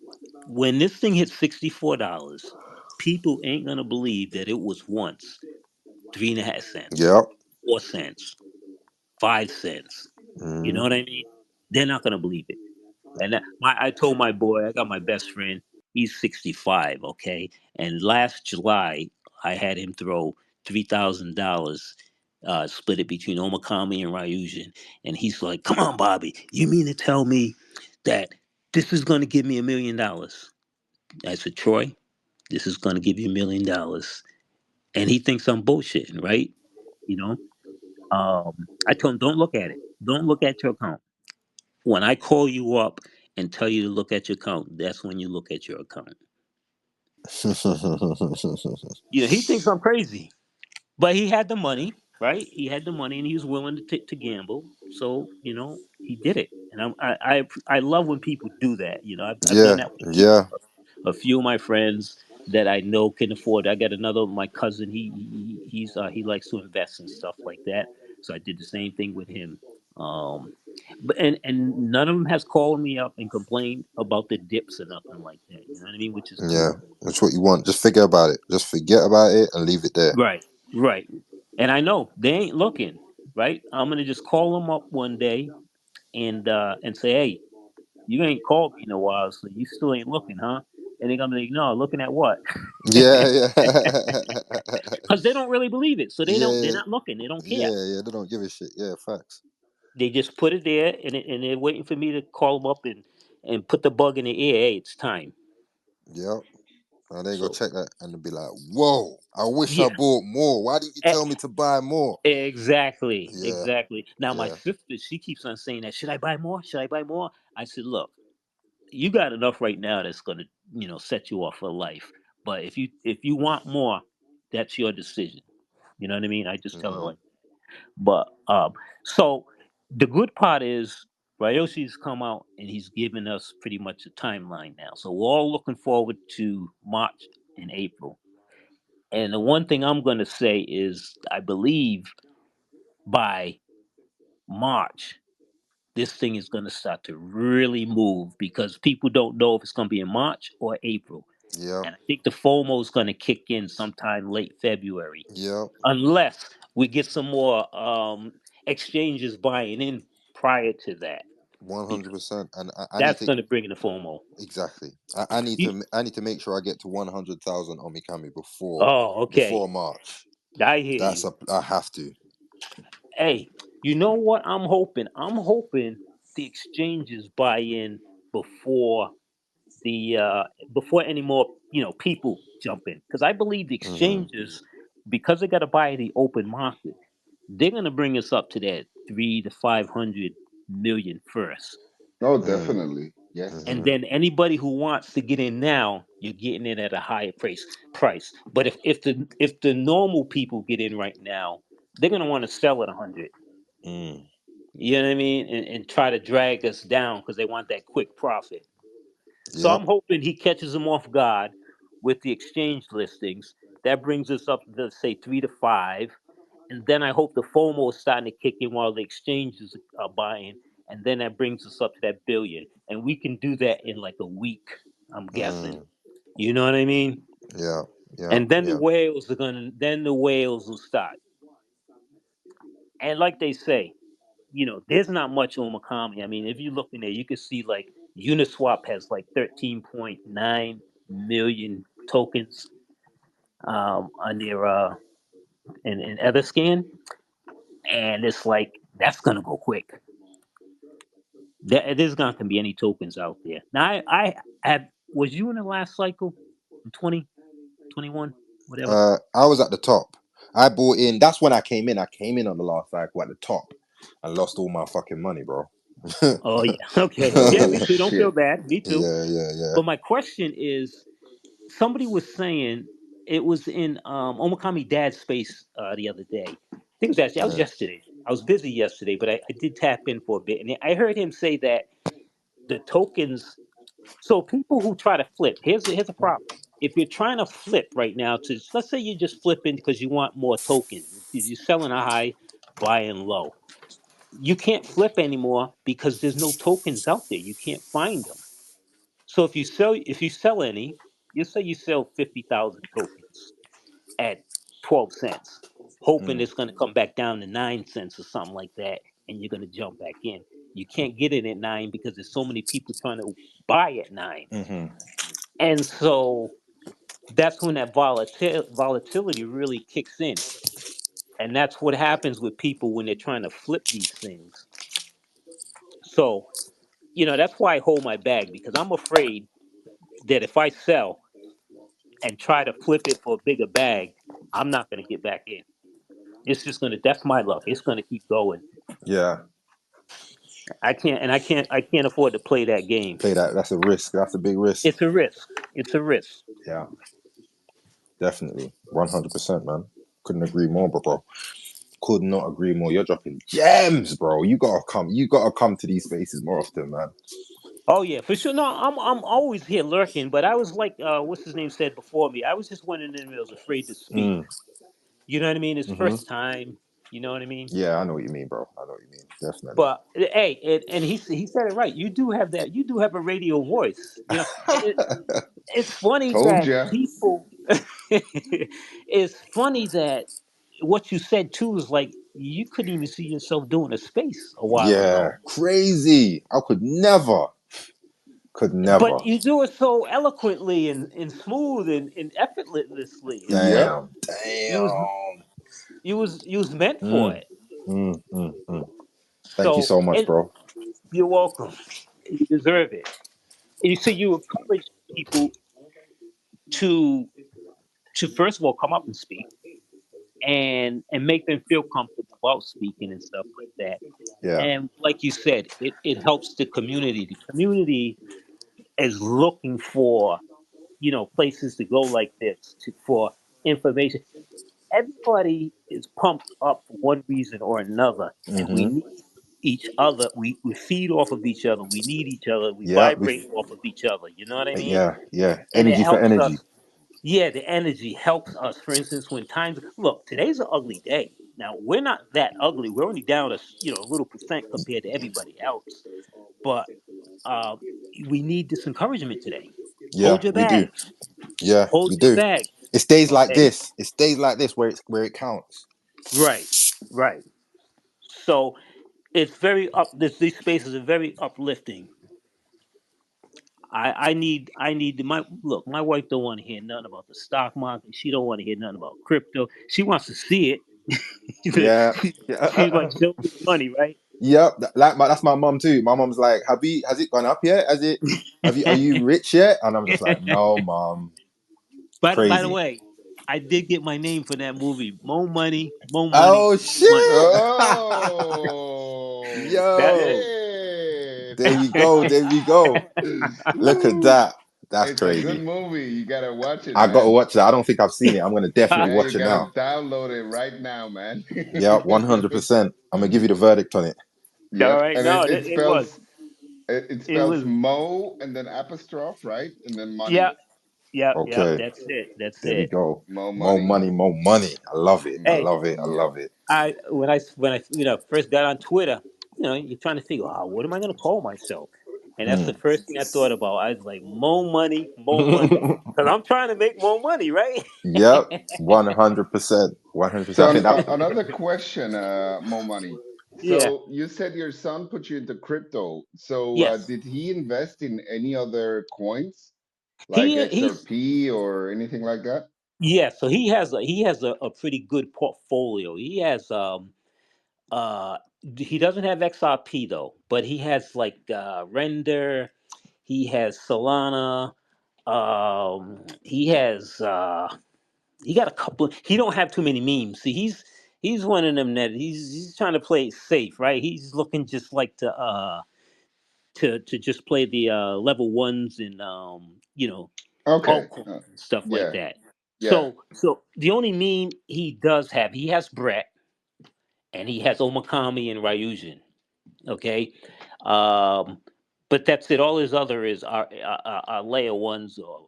when this thing hits $64. People ain't gonna believe that it was once 3.5 cents, Yep. 4 cents, 5 cents. You know Hmm. what I mean? They're not gonna believe it. And I told my boy, I got my best friend. He's 65, okay. And last July, I had him throw $3,000, split it between Omakami and Ryujin. And he's like, "Come on, Bobby, you mean to tell me that this is going to give me $1 million?" I said, "Troy, this is going to give you $1 million." And he thinks I'm bullshitting, right? You know. I told him, "Don't look at it. Don't look at your account. When I call you up and tell you to look at your account, that's when you look at your account." He thinks I'm crazy, but he had the money, right? He had the money, and he was willing to gamble. So he did it, and I love when people do that. I've done Yeah. that with Yeah. a few of my friends that I know can afford. I got another my cousin. He likes to invest in stuff like that. So I did the same thing with him. Um, but and none of them has called me up and complained about the dips or nothing like that. You know what I mean? Which is Yeah. cool. That's what you want. Just forget about it. Just forget about it and leave it there. Right, right. And I know they ain't looking. Right. I'm gonna just call them up one day and say, "Hey, you ain't called me in a while, so you still ain't looking, huh?" And they're gonna be like, "No, looking at what?" Yeah. Yeah. Because they don't really believe it, so they're Yeah. not looking, they don't care. Yeah. Yeah. They don't give a shit. Yeah. Facts. They just put it there, and they're waiting for me to call them up and put the bug in the ear. Hey, it's time. Yep. And they go So check that and they'll be like, whoa, I wish I yeah, bought more. Why didn't you e- tell me to buy more? exactly, Yeah. exactly. Now my Yeah. sister, she keeps on saying that. Should I buy more? Should I buy more? I said, look, you got enough right now that's gonna set you off for life. But if you want more, that's your decision. You know what I mean? I just tell her Hmm. like. But so the good part is Ryoshi's come out and he's given us pretty much a timeline now. So we're all looking forward to March and April. And the one thing I'm going to say is I believe by March this thing is going to start to really move because people don't know if it's going to be in March or April. Yeah. And I think the FOMO is going to kick in sometime late February, Yeah. unless we get some more exchanges buying in prior to that. 100%. And I need That's to going to bring in the FOMO. exactly. I need You, to make sure I get to 100,000 Omikami oh, okay. before March. I hear That's you. a I have to. Hey, you know what I'm hoping? I'm hoping the exchanges buy in before the before any more people jump in, because I believe the Hmm. exchanges, because they got to buy the open market, they're going to bring us up to that 3 to 500 million first. Oh, Mm, definitely. Yes. And hmm. then anybody who wants to get in now, you're getting it at a higher price. But if the normal people get in right now, they're gonna want to sell at 100. Mm, You know what I mean? And try to drag us down because they want that quick profit. So yep. I'm hoping he catches them off guard with the exchange listings. That brings us up to say 3 to 5, and then I hope the FOMO is starting to kick in while the exchanges are buying, and then that brings us up to that billion, and we can do that in like a week. I'm guessing. Mm, You know what I mean? yeah. Yeah. And then the Yeah. whales are gonna. Then the whales will start. And like they say, there's not much Omikami. I mean, if you look in there, you can see like Uniswap has like 13.9 million tokens on their in Etherscan, and it's like that's gonna go quick. There's not gonna be any tokens out there. Now, I had was you in the last cycle in 2021, whatever? I was at the top. I bought in. That's when I came in. I came in on the last cycle at the top, and lost all my fucking money, bro. Yeah. Oh yeah, okay, yeah, Oh me too. Don't feel shit. bad, me too. Yeah. Yeah. But my question is, somebody was saying it was in Omikami Dad's space the other day. I think it was actually I was Yeah. yesterday. I was busy yesterday, but I did tap in for a bit, and I heard him say that the tokens. So people who try to flip, here's a problem. If you're trying to flip right now, to let's say you're just flipping because you want more tokens, you're selling a high, buying low. You can't flip anymore because there's no tokens out there. You can't find them. So if you sell any, you say you sell 50,000 tokens at 12 cents, hoping Mm, it's going to come back down to 9 cents or something like that, and you're going to jump back in. You can't get it at 9 because there's so many people trying to buy at 9. mm-hmm. And so that's when that volatility really kicks in. And that's what happens with people when they're trying to flip these things. So, that's why I hold my bag, because I'm afraid that if I sell and try to flip it for a bigger bag, I'm not going to get back in. It's just going to, that's my luck. It's going to keep going. Yeah, I can't afford to play that game. play that. That's a risk. That's a big risk. It's a risk. It's a risk. Yeah, definitely, 100%, man. Couldn't agree more, bro. Could not agree more. You're dropping gems, bro. You gotta come. You gotta come to these spaces more often, man. Oh yeah, for sure. No, I'm always here lurking, but I was like, what's his name said before me. I was just one of them that was afraid to speak. Mm. You know what I mean? It's Hmm. first time. You know what I mean? Yeah, I know what you mean, bro. I know what you mean. Definitely. But hey, and he said it right. You do have that. You do have a radio voice. And it's funny Told that ya. people. It's funny that what you said too is like you couldn't even see yourself doing a space a while Yeah, ago, crazy. I could never. but you do it so eloquently and smooth and effortlessly. It's like Yep. Damn, you was damn. you was meant for Mm, it. mm. Thank you So, so much, and bro. you're welcome. You deserve it. And you see, you encourage people to first of all come up and speak, and make them feel comfortable about speaking and stuff like that. Yeah. And like you said, it helps the community. The community is looking for places to go like this for information. Everybody is pumped up for one reason or another, and we Mm-hmm. need each other. We feed off of each other. We need each other. We Yeah. vibrate off of each other. You know what I mean? Yeah. Yeah. And it Energy for helps energy. us. Yeah, the energy helps us. For instance, when times look, today's an ugly day. Now we're not that ugly. We're only down a little percent compared to everybody else. But uh, we need this encouragement today. Yeah, Hold your we do. bags. Yeah, Hold we your do. bags. It stays like Okay. this. It stays like this where it counts. Right. Right. So it's very up. These spaces are very uplifting. I need my look. My wife don't want to hear nothing about the stock market. She don't want to hear nothing about crypto. She wants to see it. Yeah, she, she's yeah. like, show me the money, right? Yep, that's my mom too. My mom's like, has it gone up yet? Are you rich yet? And I'm just like, no, mom, By the crazy. way, I did get my name for that movie. More money, more money, Oh more money. shit! Oh, That's it. Yo, shit. there we go, there we go. Look at Woo. that. That's It's a good crazy. movie. You gotta watch it, I got to man. watch that. I don't think I've seen it. I'm gonna definitely Yeah, you watch it gotta now. download it right now, man. Yep, 100%. I'm gonna give you the verdict on it. All Yep, right. and No, it it was. spells it It spells was. Mo and then apostrophe, right? And then money. Yep. Yep. Yep. Okay, That's it. That's there we it. go. Mo More money. money, more money. I love it. I Hey, love it. I Yep. love it. when I first got on Twitter, you're trying to figure, what am I going to call myself? And that's the Mm. first thing I thought about. I was like, more money, because I'm trying to make more money, right? Yep, 100%. 100%. So I think that. another question, Mo money. Yeah. So you said your son put you into crypto. So Yes. did he invest in any other coins like He's XRP or anything like that? yeah. So he has a pretty good portfolio. He has uh he doesn't have XRP though, but he has like Render. He has Solana. He got a couple. He don't have too many memes. See, he's one of them that he's trying to play it safe, right? He's looking just like to just play the level ones and Okay. altcoins and stuff like Yeah. that. Yeah. So the only meme he does have, he has Brett and he has Omikami and Ryujin. Okay, um, but that's it. All his other are layer ones or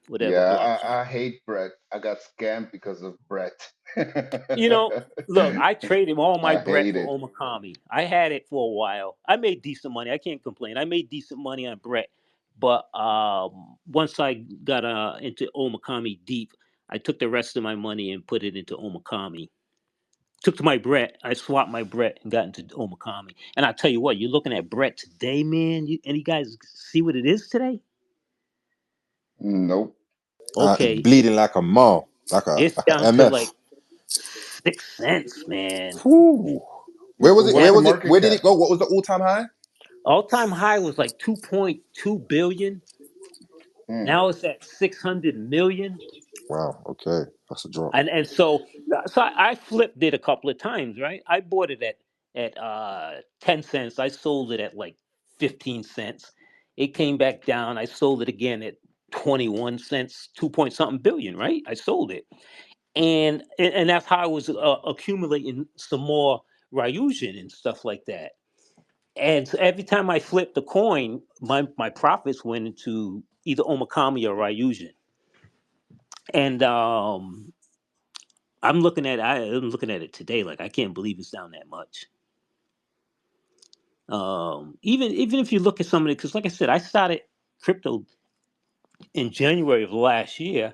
whatever Yeah. blockchain. I hate Brett. I got scammed because of Brett. You know, look, I traded all my I Brett hate for it. Omikami. I had it for a while. I made decent money. I can't complain. I made decent money on Brett, but once I got into Omikami deep, I took the rest of my money and put it into Omikami. Took my Brett, I swapped my Brett and got into Omikami. And I tell you what, you're looking at Brett today, man. Any guys see what it is today? Nope. Okay, Bleeding like a mall, it's like a down to MF. like 6 cents, man. Whew. Where was it? Where What's the Now was it? market Where did cap? it go? What was the all-time high? all time high was like 2.2 billion. Hmm. Now it's at 600 million. Wow. Okay, that's a drop. And so I flipped it a couple of times, right? I bought it at 10 cents. I sold it at like 15 cents. It came back down. I sold it again at 21 cents, 2 point something billion, right? I sold it. And that's how I was accumulating some more Ryujin and stuff like that. And so every time I flipped the coin, my profits went into either Omikami or Ryujin. And I'm looking at it today. Like I can't believe it's down that much. Even if you look at some of it, because like I said, I started crypto in January of last year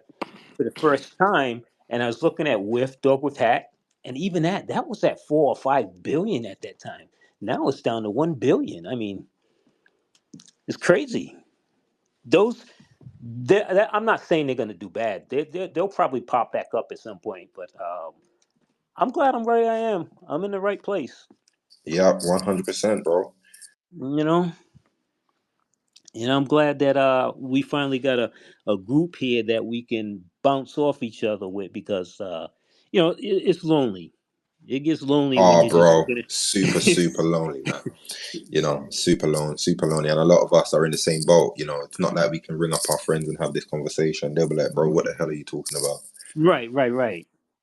for the first time, and I was looking at With Dog with Hat, and even that was at 4 or 5 billion at that time. Now it's down to 1 billion. I mean, it's crazy. Those, I'm not saying they're going to do bad. They'll probably pop back up at some point, but I'm glad I'm where I am. I'm in the right place. Yep, 100%, bro. You know, and I'm glad that we finally got a group here that we can bounce off each other with because it's lonely. It gets lonely when Oh, you're just bro, looking super, at. super lonely, man. Super lonely, and a lot of us are in the same boat. It's not like we can ring up our friends and have this conversation. They'll be like, "Bro, what the hell are you talking about?" Right.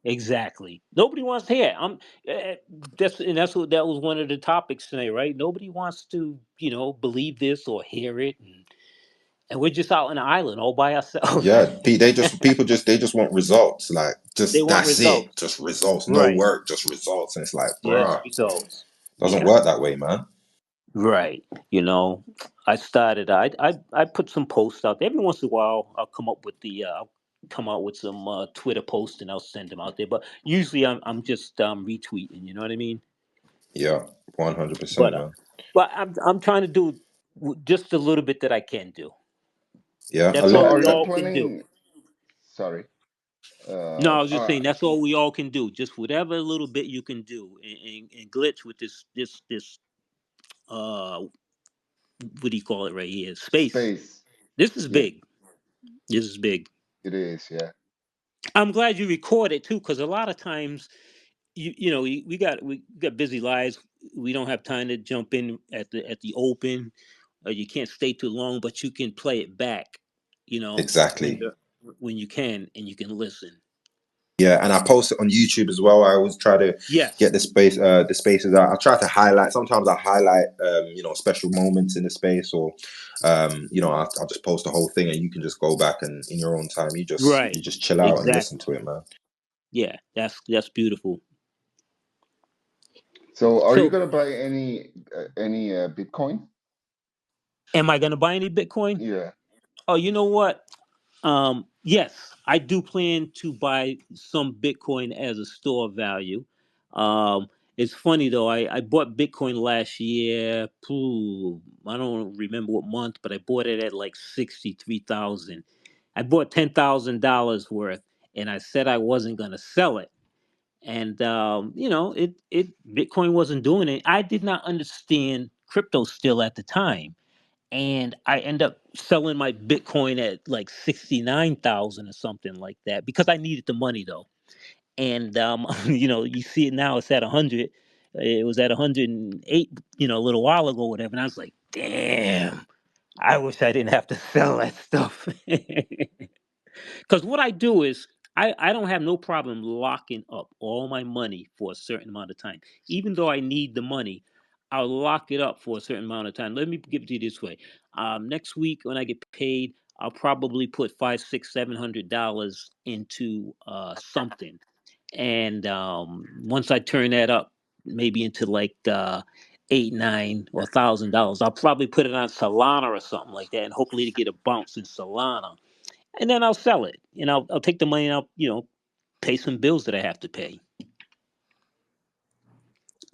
Exactly. Nobody wants to hear. Uh, that's what that was one of the topics today, right? Nobody wants to believe this or hear it, and we're just out on an island all by ourselves. Yeah, they just want results. Like, They just want that's it. results. Just results. No Right. work, just results. And it's like, Just bruh, results. doesn't Yeah. work that way, man. Right. I started. I put some posts out there. Every once in a while, I'll come out with some Twitter posts and I'll send them out there. But usually, I'm just retweeting. You know what I mean? Yeah, 100%, But man. I'm trying to do just a little bit that I can do. Yeah, a That's So all lot. are we you all can do. planning? Sorry. No, I was just saying that's all we all can do. Just whatever little bit you can do, and glitch with this what do you call it right here? Space. Space. This is Yeah, big. This is big. it is. Yeah. I'm glad you record it too, because a lot of times we got busy lives. We don't have time to jump in at the open. You can't stay too long, but you can play it back. When Exactly. you're when you can and you can listen. Yeah, and I post it on YouTube as well. I always try to get Yes. the spaces out. I try to highlight. Sometimes I highlight, special moments in the space, or, I'll just post the whole thing, and you can just go back and in your own time, Right. you just chill out and listen Exactly. to it, man. Yeah. That's beautiful. So are you So, gonna buy any Bitcoin? am I gonna buy any Bitcoin? Yeah. Oh, you know what? Yes, I do plan to buy some Bitcoin as a store value. Um, it's funny though. I bought Bitcoin last year. I don't remember what month, but I bought it at like 63,000. I bought $10,000 worth, and I said I wasn't gonna sell it. And it Bitcoin wasn't doing it. I did not understand crypto still at the time, and I end up selling my Bitcoin at like 69,000 or something like that because I needed the money though. And you see it now; it's at 100. It was at 108, a little while ago, whatever. And I was like, damn, I wish I didn't have to sell that stuff. Because what I do is I don't have no problem locking up all my money for a certain amount of time. Even though I need the money, I'll lock it up for a certain amount of time. Let me give it to you this way. Next week when I get paid, I'll probably put five, six, $700 into something. And once I turn that up, maybe into like eight, nine, or $1,000, I'll probably put it on Solana or something like that, and hopefully to get a bounce in Solana, and then I'll sell it. And I'll take the money and I'll pay some bills that I have to pay.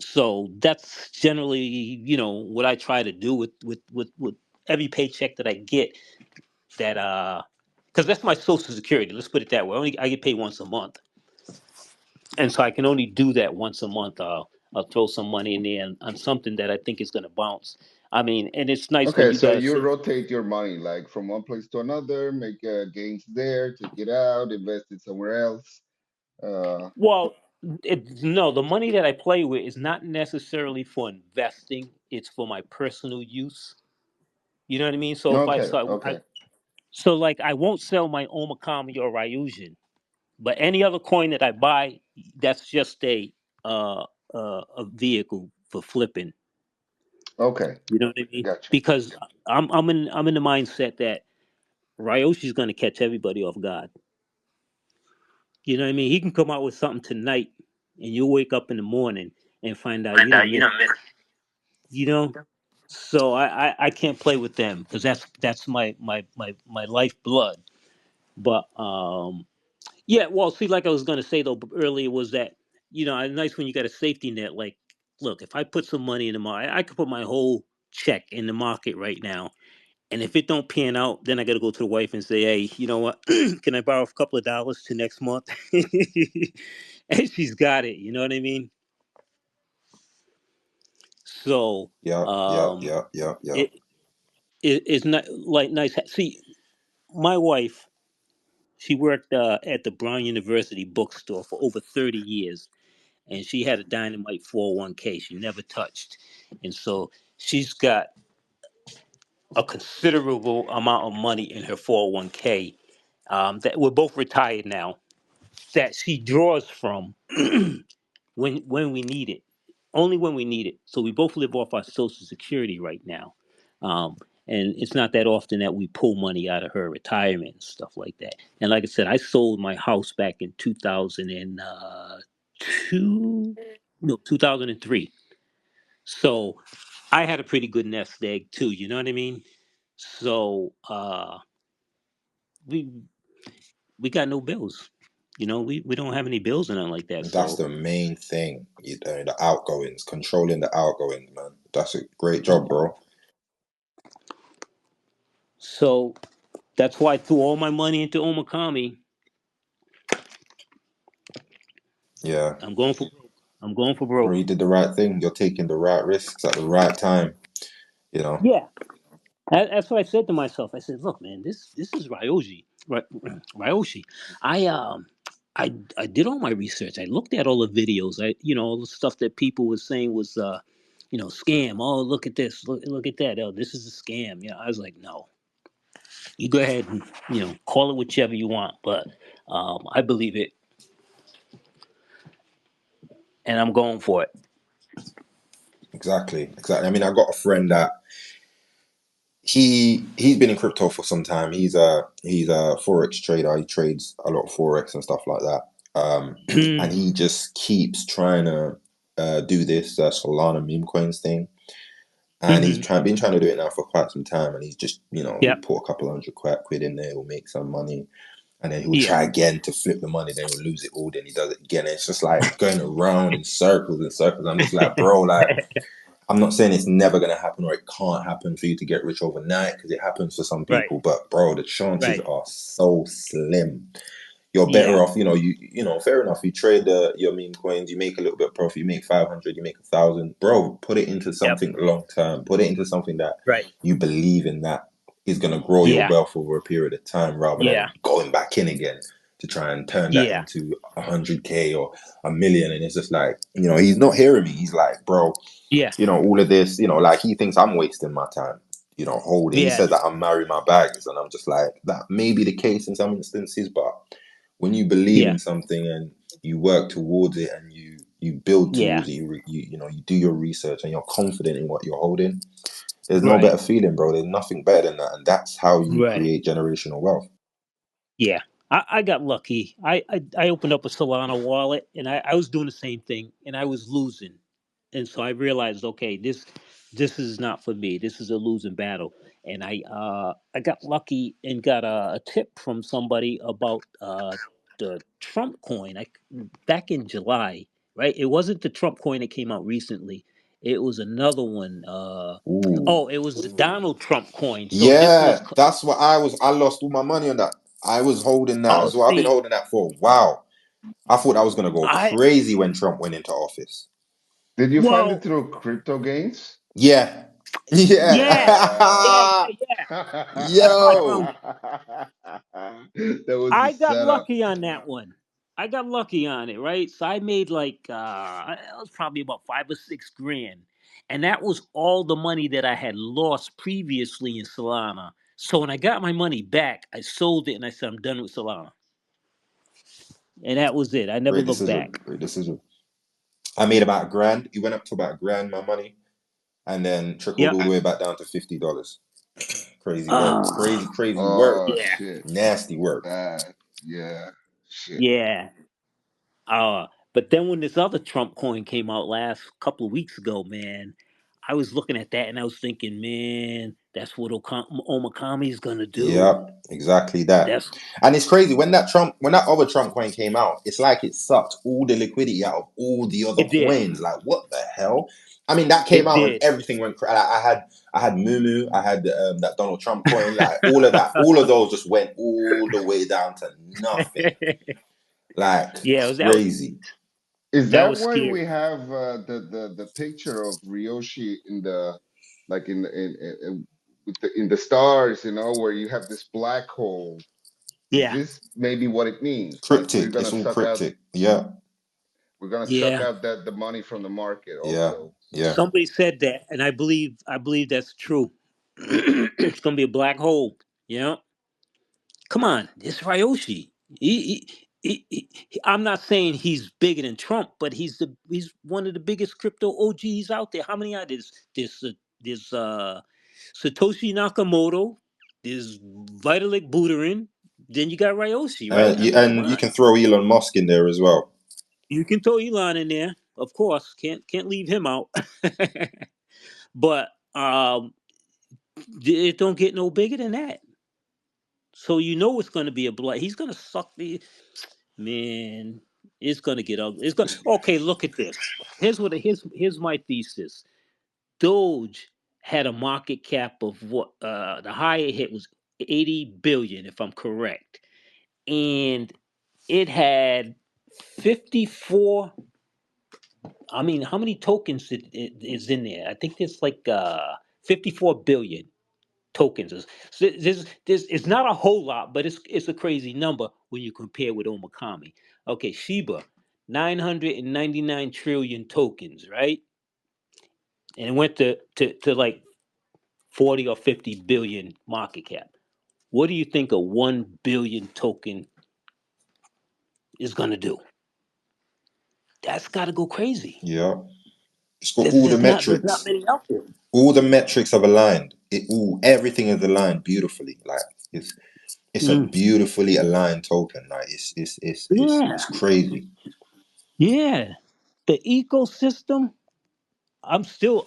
So that's generally what I try to do with every paycheck that I get. That because that's my Social Security. Let's put it that way. I get paid once a month, and so I can only do that once a month. I'll throw some money in there on something that I think is going to bounce. I mean, and it's nice when Okay, you so got you to. rotate your money like from one place to another, make gains there, take it out, invest it somewhere else. Uh, Well, no, the money that I play with is not necessarily for investing. It's for my personal use. You know what I mean? So if I okay, so I okay, so like I won't sell my Omikami or Ryujian, but any other coin that I buy, that's just uh, a vehicle for flipping. okay. You know what I mean? Gotcha. Because I'm in the mindset that Ryoshi's going to catch everybody off guard. You know what I mean? He can come out with something tonight, and you'll wake up in the morning and find out you don't miss. You know, so I can't play with them because that's my lifeblood. But yeah, well, see, like I was gonna say though earlier was that it's nice when you got a safety net. Like, look, if I put some money in the market, I could put my whole check in the market right now, and if it don't pan out, then I got to go to the wife and say, hey, you know what? Can I borrow a couple of dollars to next month? And she's got it. You know what I mean? So Yeah, yeah, um, yeah, yeah, yeah. it it's not like nice. See, my wife, she worked at the Brown University bookstore for over 30 years, and she had a dynamite 401k she never touched. And so she's got a considerable amount of money in her 401k, that we're both retired now, that she draws from when we need it, only when we need it. So we both live off our Social Security right now, um, and it's not that often that we pull money out of her retirement and stuff like that. And like I said, I sold my house back in 2002, no, 2003. So I had a pretty good nest egg too. You know what I mean? So we we got no bills. We don't have any bills or nothing like that. That's So the main thing. The outgoings, controlling the outgoings, man. That's a great job, bro. so that's why I threw all my money into Omikami. Yeah, I'm going for broke. I'm going for bro, broke. you did the right thing. You're taking the right risks at the right time. You know, Yeah. That's what I said to myself. I said, "Look, man, this is Ryoji, Ryoshi. I I did all my research. I looked at all the videos. All the stuff that people were saying was scam. Oh, look at this. Look at that. Oh, this is a scam. I was like, no. You go ahead and call it whichever you want, but I believe it, and I'm going for it. exactly, exactly. I mean, I got a friend that he's been in crypto for some time. He's a forex trader. He trades a lot of forex and stuff like that. And Mm, he just keeps trying to do this Solana meme coins thing. And he's hmm been trying to do it now for quite some time. And he's just, he'll Yep. put a couple hundred quid in there, he'll make some money, and then he'll Yeah. try again to flip the money, then he'll lose it all, then he does it again. And it's just like going around in circles and circles. I'm just like, bro, like, I'm not saying it's never going to happen or it can't happen for you to get rich overnight, because it happens for some Right. people, but bro, the chances Right. are so slim. You're better Yeah. off, fair enough. You trade your meme coins, you make a little bit of profit, you make 500, you make 1,000, bro. Put it into Yep. something long term. Put it into something that Right. you believe in, that is going to grow your Yeah. wealth over a period of time, rather than Yeah. going back in again to try and turn that Yeah. into 100K or 1 million. And it's just like, he's not hearing me. He's like, bro, Yeah. all of this, like he thinks I'm wasting my time, holding. He Yeah. says that I'm marrying my bags, and I'm just like, that may be the case in some instances, but when you believe Yeah. in something and you work towards it and you build Yeah. towards it, you do your research and you're confident in what you're holding, there's no Right. better feeling, bro. There's nothing better than that, and that's how you Right. create generational wealth. Yeah. I got lucky. I opened up a Solana wallet, and I was doing the same thing, and I was losing. And so I realized, okay, this is not for me. This is a losing battle. And I got lucky and got a tip from somebody about the Trump coin. Back in July, right? It wasn't the Trump coin that came out recently. It was another one. Ooh, Oh, it was the Donald Trump coin. So this was. yeah, that's what I lost all my money on that. I was holding that Oh, as well. I've been see, holding that for a while. I thought I was gonna go I crazy when Trump went into office. Did you find it well, through crypto gains? Yeah. yeah, yeah, Uh, yeah, yeah. I found Yo. that was the I got setup. lucky on that one. I got lucky on it, right? So I made like it was probably about 5 or 6 grand, and that was all the money that I had lost previously in Solana. So when I got my money back, I sold it and I said I'm done with Solana, and that was it. I never Great looked decision. back. Great decision. I made about a grand. It went up to about a grand, my money, and then trickled Yep. all the way back down to $50. Crazy work. Uh, Crazy work. Oh yeah, shit. Nasty work. That yeah. Shit. yeah. But then when this other Trump coin came out last couple of weeks ago, man, I was looking at that and I was thinking, man, that's what Omikami is gonna do. Yep, exactly that. That's And it's crazy when that other Trump coin came out, it's like it sucked all the liquidity out of all the other it did. coins. Like, what the hell? I mean, that came It out and did. everything went crazy. Like, I had Mumu, I had that Donald Trump coin, like all of that, all of those just went all the way down to nothing. Like, Yeah, crazy. Is that that was why we scary. have the picture of Ryoshi in the like with in the stars, where you have this black hole? Is Yeah, this maybe what it means? Like Cryptic. It's all cryptic. we're gonna suck yeah. out the money from the market Yeah, also. yeah. Somebody said that, and I believe that's true. It's gonna be a black hole. Yeah. Come on, it's Ryoshi. I'm not saying he's bigger than Trump, but he's one of the biggest crypto OGs out there. How many are there's Satoshi Nakamoto, there's Vitalik Buterin, then you got Ryoshi, right? I mean, come And you on. can throw Elon Musk in there as well. You can throw Elon in there, of course. Can't leave him out. But it don't get no bigger than that. So it's going to be a blood. He's going to suck the. Man, it's gonna get ugly. It's gonna. Okay, look at this. Here's my thesis. Doge had a market cap of what? The higher hit was 80 billion, if I'm correct, and it had 54. I mean, how many tokens is in there? I think there's like 54 billion tokens. It's not a whole lot, but it's a crazy number when you compare with Omikami. Okay, Shiba, 999 trillion tokens, right? And it went to like 40 or 50 billion market cap. What do you think a 1 billion token is going to do? That's got to go crazy. Yeah. It's got There's all the just not there's not metrics. many out there. All the metrics have aligned. Everything is aligned beautifully. Like it's a Mm. beautifully aligned token. Like it's Yeah, crazy. yeah. The ecosystem. I'm still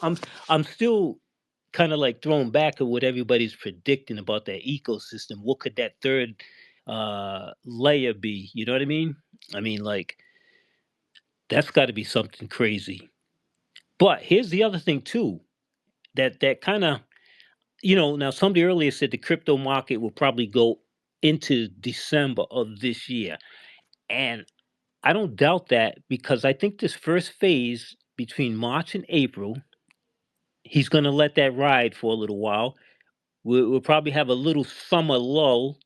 kind of like thrown back at what everybody's predicting about that ecosystem. What could that third layer be? You know what I mean? I mean, like that's got to be something crazy. But here's the other thing too. That kind of now somebody earlier said the crypto market will probably go into December of this year, and I don't doubt that because I think this first phase between March and April, he's going to let that ride for a little while. We'll probably have a little summer lull,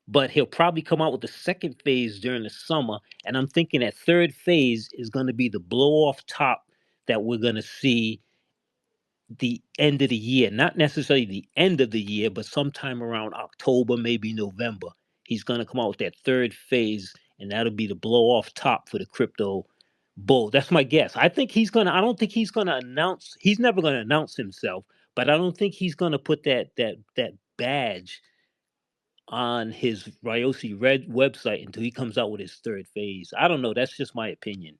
but he'll probably come out with the second phase during the summer. And I'm thinking that third phase is going to be the blow off top that we're going to see the end of the year. Not necessarily the end of the year, but sometime around October, maybe November. He's going to come out with that third phase, and that'll be the blow off top for the crypto bull. That's my guess. I don't think he's gonna announce, he's never gonna announce himself, but I don't think he's gonna put that badge on his Ryosi Red website until he comes out with his third phase. I don't know. That's just my opinion.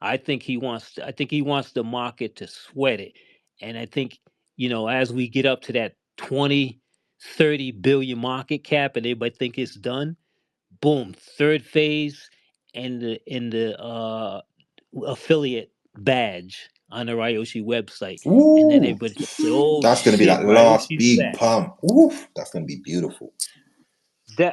I think he wants the market to sweat it. And I think, as we get up to that 20, 30 billion market cap and everybody think it's done, boom, third phase and the affiliate badge on the Ryoshi website. And then Ooh, everybody's gonna say, "Oh that's gonna be shit, that last Ryoshi's big back." pump. Oof, that's gonna be beautiful.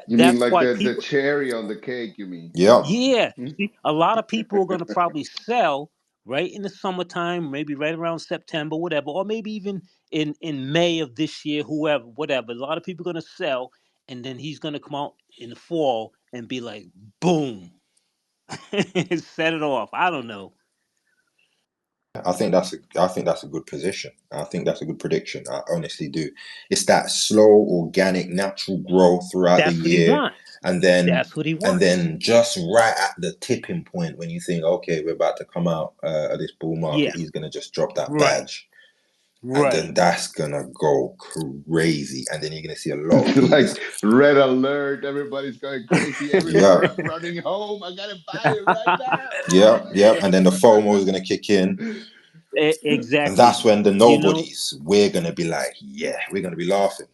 You mean That's like why the people. cherry on the cake? You mean? Yep. Yeah, Hmm? see, a lot of people are gonna probably sell right in the summertime, maybe right around September, whatever, or maybe even in May of this year, whoever, whatever. A lot of people are gonna sell, and then he's gonna come out in the fall and be like, "Boom." Set it off. I don't know. I think that's a good position. I think that's a good prediction. I honestly do. It's that slow, organic, natural growth throughout the That's what he year, wants. and then That's what he wants. just right at the tipping point when you think, okay, we're about to come out of this bull market, Yeah. he's gonna just drop that Right. badge, and Right. then that's gonna go crazy, and then you're gonna see a lot of Like these. red alert, everybody's going crazy. Yeah, Everybody's running home. I gotta buy it right yeah, and then the FOMO is gonna kick in. now. And Exactly. that's when the You know. nobodies, we're gonna be like, yeah, we're gonna be laughing,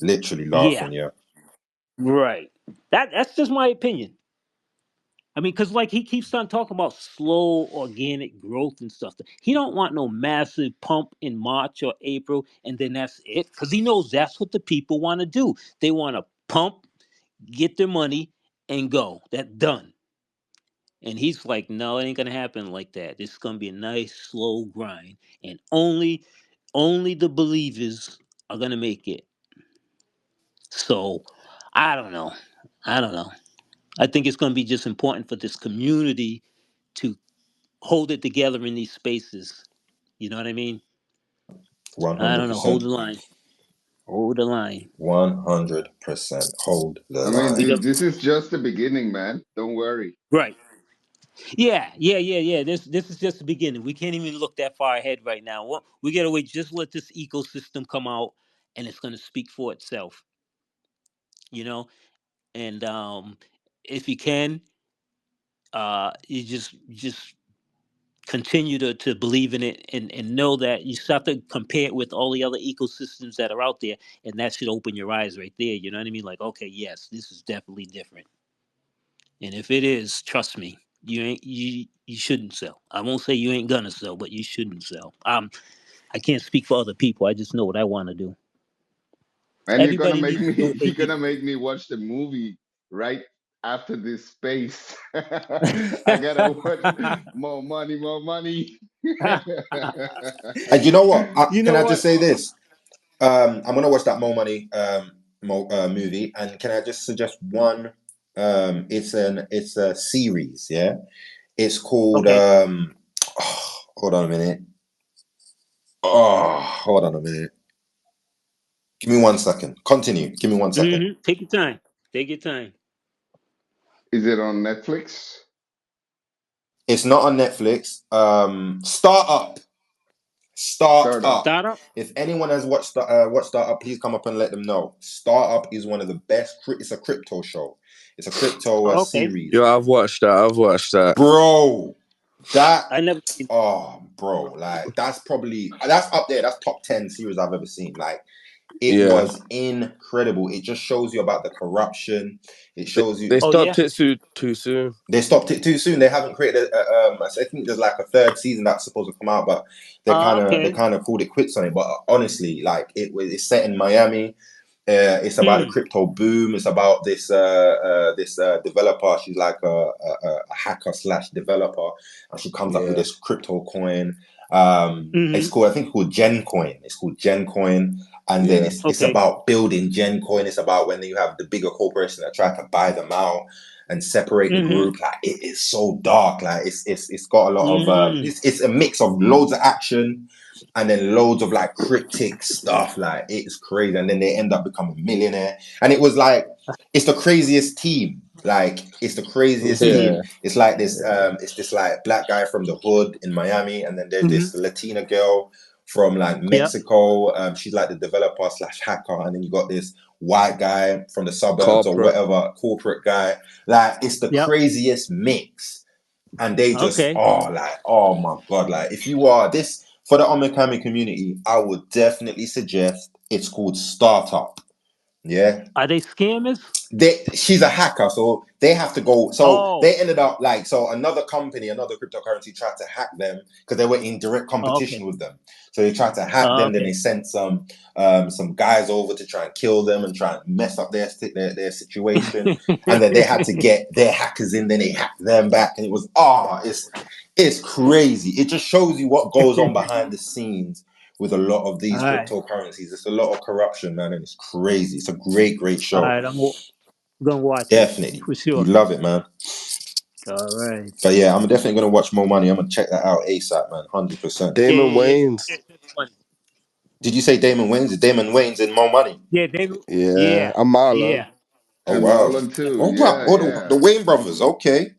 literally Yeah. laughing, yeah. Right. That's just my opinion. I mean, because like he keeps on talking about slow organic growth and stuff. He don't want no massive pump in March or April, and then that's it. Because he knows that's what the people want to do. They want to pump, get their money, and go. That done. And he's like, no, it ain't gonna happen like that. This is gonna be a nice slow grind, and only the believers are gonna make it. So, I don't know. I don't know. I think it's gonna be just important for this community to hold it together in these spaces. You know what I mean? I don't know. Hold 100%. the line. Hold the line. 100% hold the I mean, We line. got this is just the beginning, man. Don't worry. right. Yeah. This is just the beginning. We can't even look that far ahead right now. We gotta wait. Just let this ecosystem come out, and it's gonna speak for itself. You know, and if you can, you just continue to believe in it and know that you start to compare it with all the other ecosystems that are out there, and that should open your eyes right there. You know what I mean? Like, okay, yes, this is definitely different. And if it is, trust me, you shouldn't sell. I won't say you ain't gonna sell, but you shouldn't sell. I can't speak for other people. I just know what I want to do. And Everybody needs to do what they you're need gonna to make me watch the movie right after this space. I gotta watch more money, more money. And you know what? You Can know I just what? say this? I'm gonna watch that Mo Money movie, and can I just suggest one? It's a series, yeah. It's called Okay. hold on a minute. Oh, hold on a minute. Give me 1 second. Continue. Give me 1 second. Take your time. Take your time. Is it on Netflix? It's not on Netflix. Startup. Startup. Startup. Startup. If anyone has watched Startup, please come up and let them know. Startup is one of the best. It's a crypto show. It's a crypto Okay. series, Yo, I've watched that. I've watched that. bro. That I never seen. bro, like that's up there. That's top 10 series I've ever seen. Like it Yeah, was incredible. It just shows you about the corruption. It they, shows you they Oh yeah. stopped it too soon. they stopped it too soon. They haven't created I think there's like a third season that's supposed to come out, but they Okay. kind of called it quits on it. But honestly, like it's set in Miami. It's about the Hmm. crypto boom. It's about this developer. She's like a hacker slash developer, and she comes up with Yeah, this crypto coin. It's Hmm. called, I think, called Gen Coin. It's called Gen Coin, and then yeah, it's Okay. about building Gen Coin. It's about when you have the bigger corporations that try to buy them out and separate the Hmm. group. Like it is so dark. Like it's got a lot of Mm. it's a mix of loads of action and then loads of like cryptic stuff. Like it's crazy. And then they end up becoming a millionaire. And it was like it's the craziest team. Like it's the craziest Hmm. team. It's like this it's this like black guy from the hood in Miami, and then there's Hmm. this Latina girl from like Yep. Mexico. She's like the developer slash hacker, and then you got this white guy from the suburbs or corporate. whatever, corporate guy. Like it's the Yep. craziest mix. And they just Okay. oh my god, like if you are this for the Omikami community, I would definitely suggest it's called Startup. Yeah, Are they scammers? she's a hacker, so they have to go. So Oh. they ended up like another company, another cryptocurrency tried to hack them because they were in direct Okay. competition with them. So they tried to hack them. Then they Okay. sent some guys over to try and kill them and try and mess up their situation. And then they had to get their hackers in. Then they hacked them back, and it was it's crazy. It just shows you what goes on behind the scenes with a lot of All these right. cryptocurrencies. It's a lot of corruption, man, and it's crazy. It's a great All show. right. Gonna watch it Definitely. for You sure. love it, man. All right. But yeah, I'm definitely gonna watch More Money. I'm gonna check that out ASAP, man. 100%. Yeah. Damon Yeah. Wayans. Yeah. That's funny. Did you say Damon Wayans? Damon Wayans in More Money. Yeah. David. Yeah, Yeah. and Marlon. Yeah. Oh And wow. Marlon too. Oh wow. Yeah, Oh the yeah. Wayne brothers. Okay.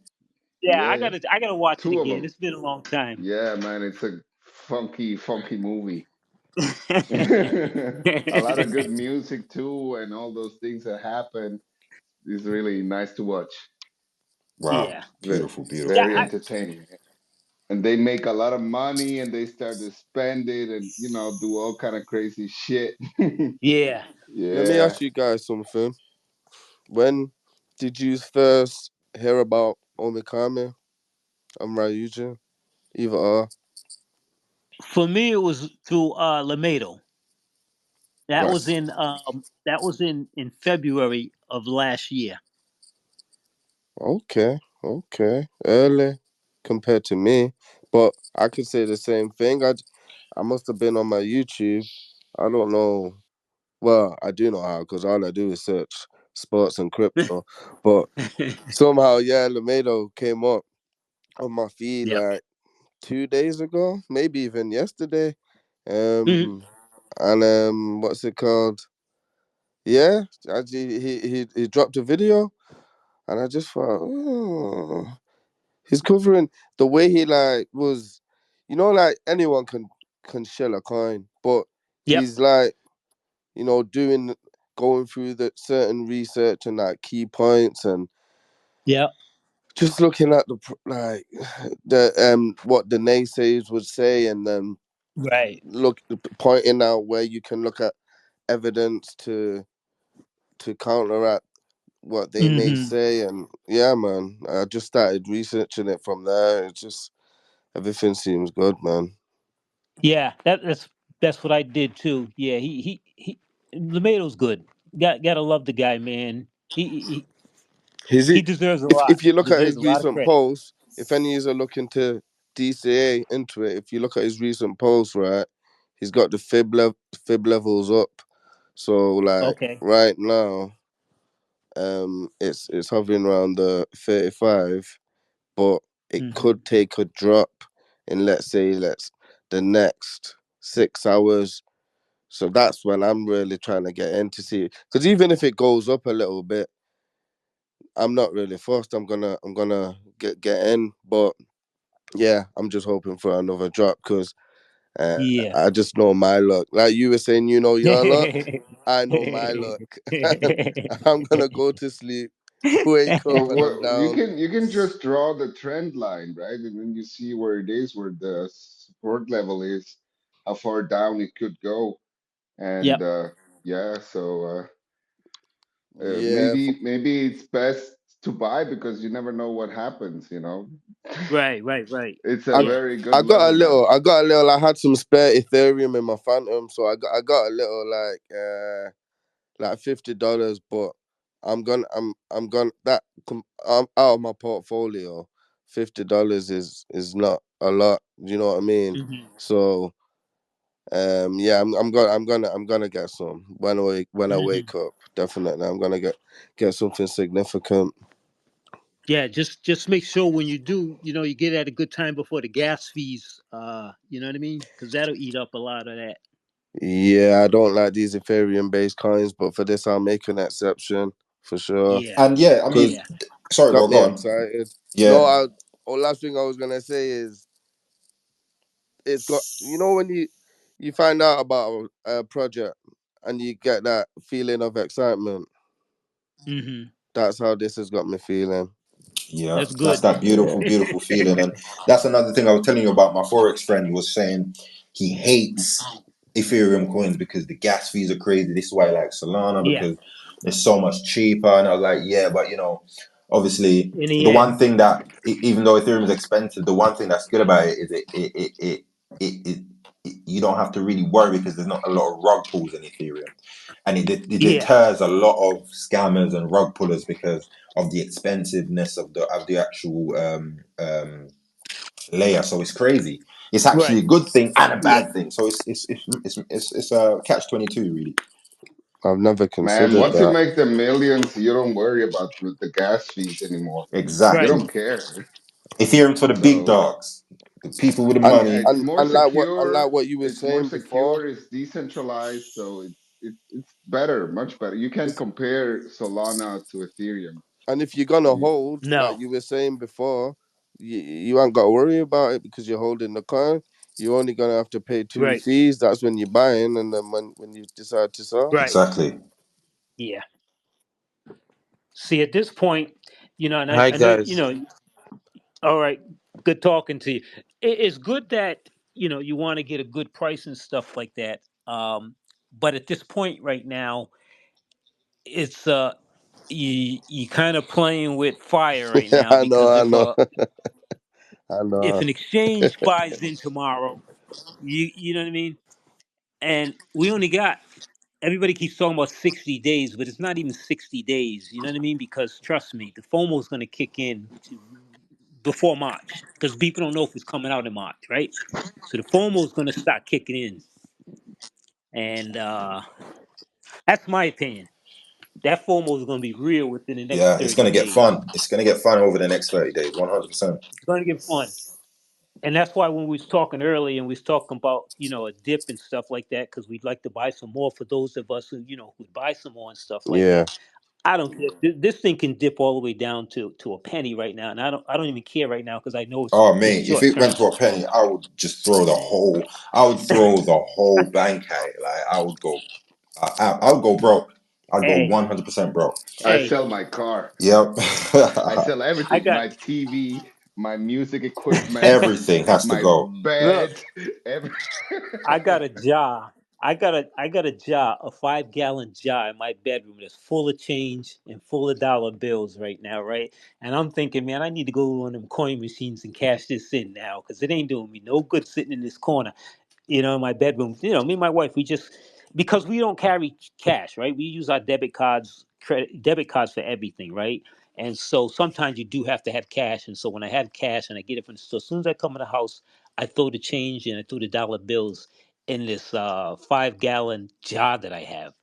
Yeah. Yeah, yeah. I gotta watch it Two of again. them. It's been a long time. Yeah, man, it's a funky, funky movie. A lot of good music too, and all those things that happen is really nice to watch. Wow. Yeah. Ve- Beautiful, Yeah. Very beautiful. entertaining. And they make a lot of money and they start to spend it and do all kind of crazy shit. Yeah. Let me Yeah. ask you guys something. When did you first hear about Omikami and Ryuja? Either or. For me, it was through Lamedo. Right. That was in February of last year. Okay. Okay. Early compared to me, but I could say the same thing. I must have been on my YouTube. I don't know. Well, I do know how because all I do is search sports and crypto. But somehow, yeah, Lamedo came up on my feed Yep. like 2 days ago, maybe even yesterday. Mhm. And what's it called? Yeah, he dropped a video, and I just thought, oh, he's covering the way he like was, like anyone can shell a coin, but Yep. he's like, doing going through the certain research and like key points and Yep. just looking at like the what the naysayers would say, and then Right. look pointing out where you can look at evidence to counteract what they may Hmm. say, and yeah, man, I just started researching it from there. It's just everything seems good, man. Yeah, that's what I did too. Yeah, he Lemato's good. Gotta love the guy, man. Is He it? deserves a lot. If you look at Deserves his a lot of recent credit. posts, if any are looking to DCA into it, if you look at his recent posts, right, he's got the fib levels up. So like Okay. right now, it's hovering around the 35, but it Hmm. could take a drop in, let's say, the next 6 hours. So that's when I'm really trying to get in to see, because even if it goes up a little bit, I'm not really forced. I'm gonna get in, but yeah, I'm just hoping for another drop because Yeah. I just know my luck. Like you were saying, you know your luck. I know my luck. I'm gonna go to sleep, wake up, Well, and I'm what down. you can just draw the trend line, right? And then you see where it is, where the support level is, how far down it could go, and Yep. yeah, so Yeah, maybe it's best to buy because you never know what happens, you know. Right. Right. Right. It's a I Yeah. very good I got a level now. little. I got a little. I had some spare Ethereum in my Phantom, so I got a little like $50, but I'm gonna I'm out of my portfolio. $50 is not a lot. You know what I mean? Hmm. So yeah, I'm gonna get some when I Hmm. wake up. Definitely, I'm gonna get something significant. Yeah. Just make sure when you do, you get at a good time before the gas fees. You know what I mean? Because that'll eat up a lot of that. Yeah, I don't like these Ethereum based coins, but for this I'll make an exception for sure. Yeah. And yeah, I Because mean, Yeah. sorry, bro, got go me on. excited. No, Yeah, last thing I was gonna say is it's got, when you find out about a project and you get that feeling of excitement. Hmm. That's how this has got me feeling. yeah, That's that's good. that beautiful, Yeah. beautiful feeling. And that's another thing I was telling you about. My Forex friend was saying he hates Ethereum coins because the gas fees are crazy. This is why I like Solana Yeah. because it's so much cheaper. And I was like, yeah, but obviously, In the the one end. thing that even though Ethereum is expensive, the one thing that's good about it is you don't have to really worry because there's not a lot of rug pulls in Ethereum, and it Yeah. deters a lot of scammers and rug pullers because of the expensiveness of the actual layer. So it's crazy. It's actually Right. a good thing and a Yeah. bad thing. So it's a catch 22 really. I've never Man, considered once you that. make the millions, you don't worry about the gas fees anymore. You Right. Exactly. don't care. Ethereum for the big So dogs, the people with the And yeah, money. it's and more and like what secure. you were It's more saying before, secure. It's decentralized, so it's better, much better. You can't it's compare Solana to Ethereum. and if you're gonna You, hold, like No. you were saying before, you ain't gotta worry about it because you're holding the coin. You're only gonna have to pay two Right. fees. That's when you're buying, and then when you decide to sell. Right. Exactly. Yeah. See, at this point, and I, Hi I know, guys. all right, good talking to you. It's good that, you want to get a good price and stuff like that. But at this point right now, it's you kind of playing with fire right Yeah, now I know, because I if know, I if know. an exchange buys in tomorrow, you know what I mean? And we only got everybody keeps talking about 60 days, but it's not even 60 days. You know what I mean? Because trust me, the FOMO is going to kick in before March because people don't know if it's coming out in March, right? So the FOMO is going to start kicking in, and that's my opinion. That FOMO is going to be real within the next Yeah, it's 30 gonna get days. fun. It's gonna get fun over the next 30 days. 100%. It's going to get fun, and that's why when we was talking earlier and we was talking about a dip and stuff like that because we'd like to buy some more for those of us who who'd buy some more and stuff like Yeah, that. I don't care. This thing can dip all the way down to a penny right now, and I don't even care right now because I know it's Oh it's mate, if short it term. went to a penny, I would just throw the whole. I would throw the whole bank at it. Like I would go. I would go broke. I'd go Hey, 100% broke. I hey, sell my car. Yep. I sell I everything. got My TV, my music equipment, Everything has to my go. look. bed, every I got a jar. I got a jar, a 5 gallon jar in my bedroom that's full of change and full of dollar bills right now, right? And I'm thinking, man, I need to go to one of them coin machines and cash this in now because it ain't doing me no good sitting in this corner, in my bedroom. Me and my wife, we just because we don't carry cash, right? We use our debit cards for everything, right? And so sometimes you do have to have cash. And so when I have cash and I get it from the store, as soon as I come in the house, I throw the change and I throw the dollar bills in this 5 gallon jar that I have.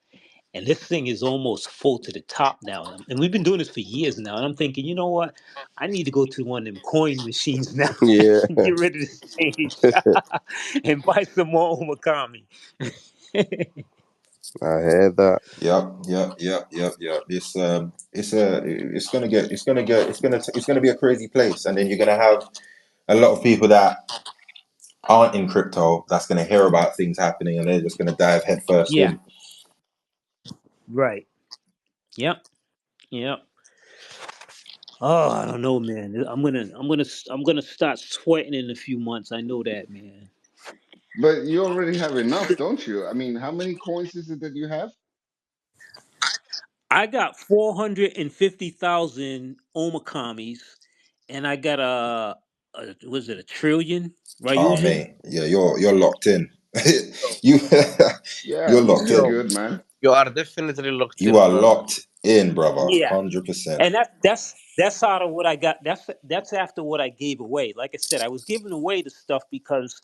And this thing is almost full to the top now. And we've been doing this for years now. And I'm thinking, you know what? I need to go to one of them coin machines now Yeah, and get rid of this change and buy some more Omikami. I heard that. Yep. It's gonna be a crazy place, and then you're gonna have a lot of people that aren't in crypto that's gonna hear about things happening, and they're just gonna dive headfirst Yeah, in. right. Yep. Yep. Oh, I don't know, man. I'm gonna start sweating in a few months. I know that, man. But you already have enough, don't you? I mean, how many coins is it that you have? I got 450,000 Omakamis, and I got was it a trillion Oh Ryujin? man, yeah, you're locked in. So, you Yeah, you're this locked is so in. good, man. You are definitely locked You in, are brother. locked in, brother. yeah, 100%. and that's out of what I got. That's after what I gave away. Like I said, I was giving away the stuff because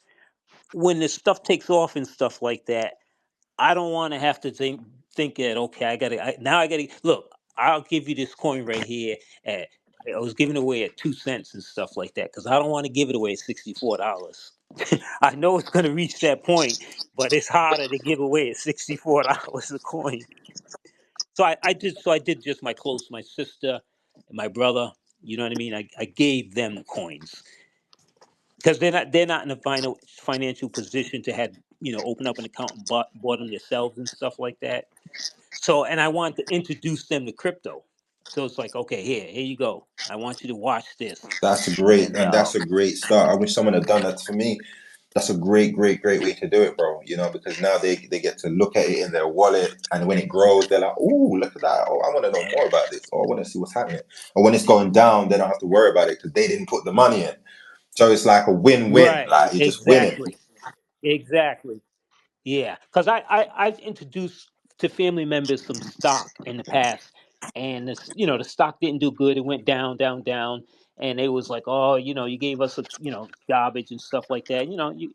when this stuff takes off and stuff like that, I don't want to have to think that okay, now I gotta look. I'll give you this coin right here. At, I was giving it away at 2 cents and stuff like that because I don't want to give it away at $64. I know it's gonna reach that point, but it's harder to give away at $64 a coin. So I did just my sister and my brother. You know what I mean? I gave them the coins because they're not in a financial position to have open up an account and bought them themselves and stuff like that. So and I want to introduce them to crypto. So it's like, okay, here you go. I want you to watch this. And That's a great start. I wish someone had done that for me. That's a great way to do it, bro. Because now they get to look at it in their wallet, and when it grows, they're like, "Oh, look at that! Oh, I want to know more about this. Oh, I want to see what's happening." Or when it's going down, they don't have to worry about it because they didn't put the money in. So it's like a win-win. right, Like you're just winning. exactly. Yeah, because I've introduced to family members some stock in the past, and the stock didn't do good. It went down, down, down, and they was like, oh, you gave us garbage and stuff like that.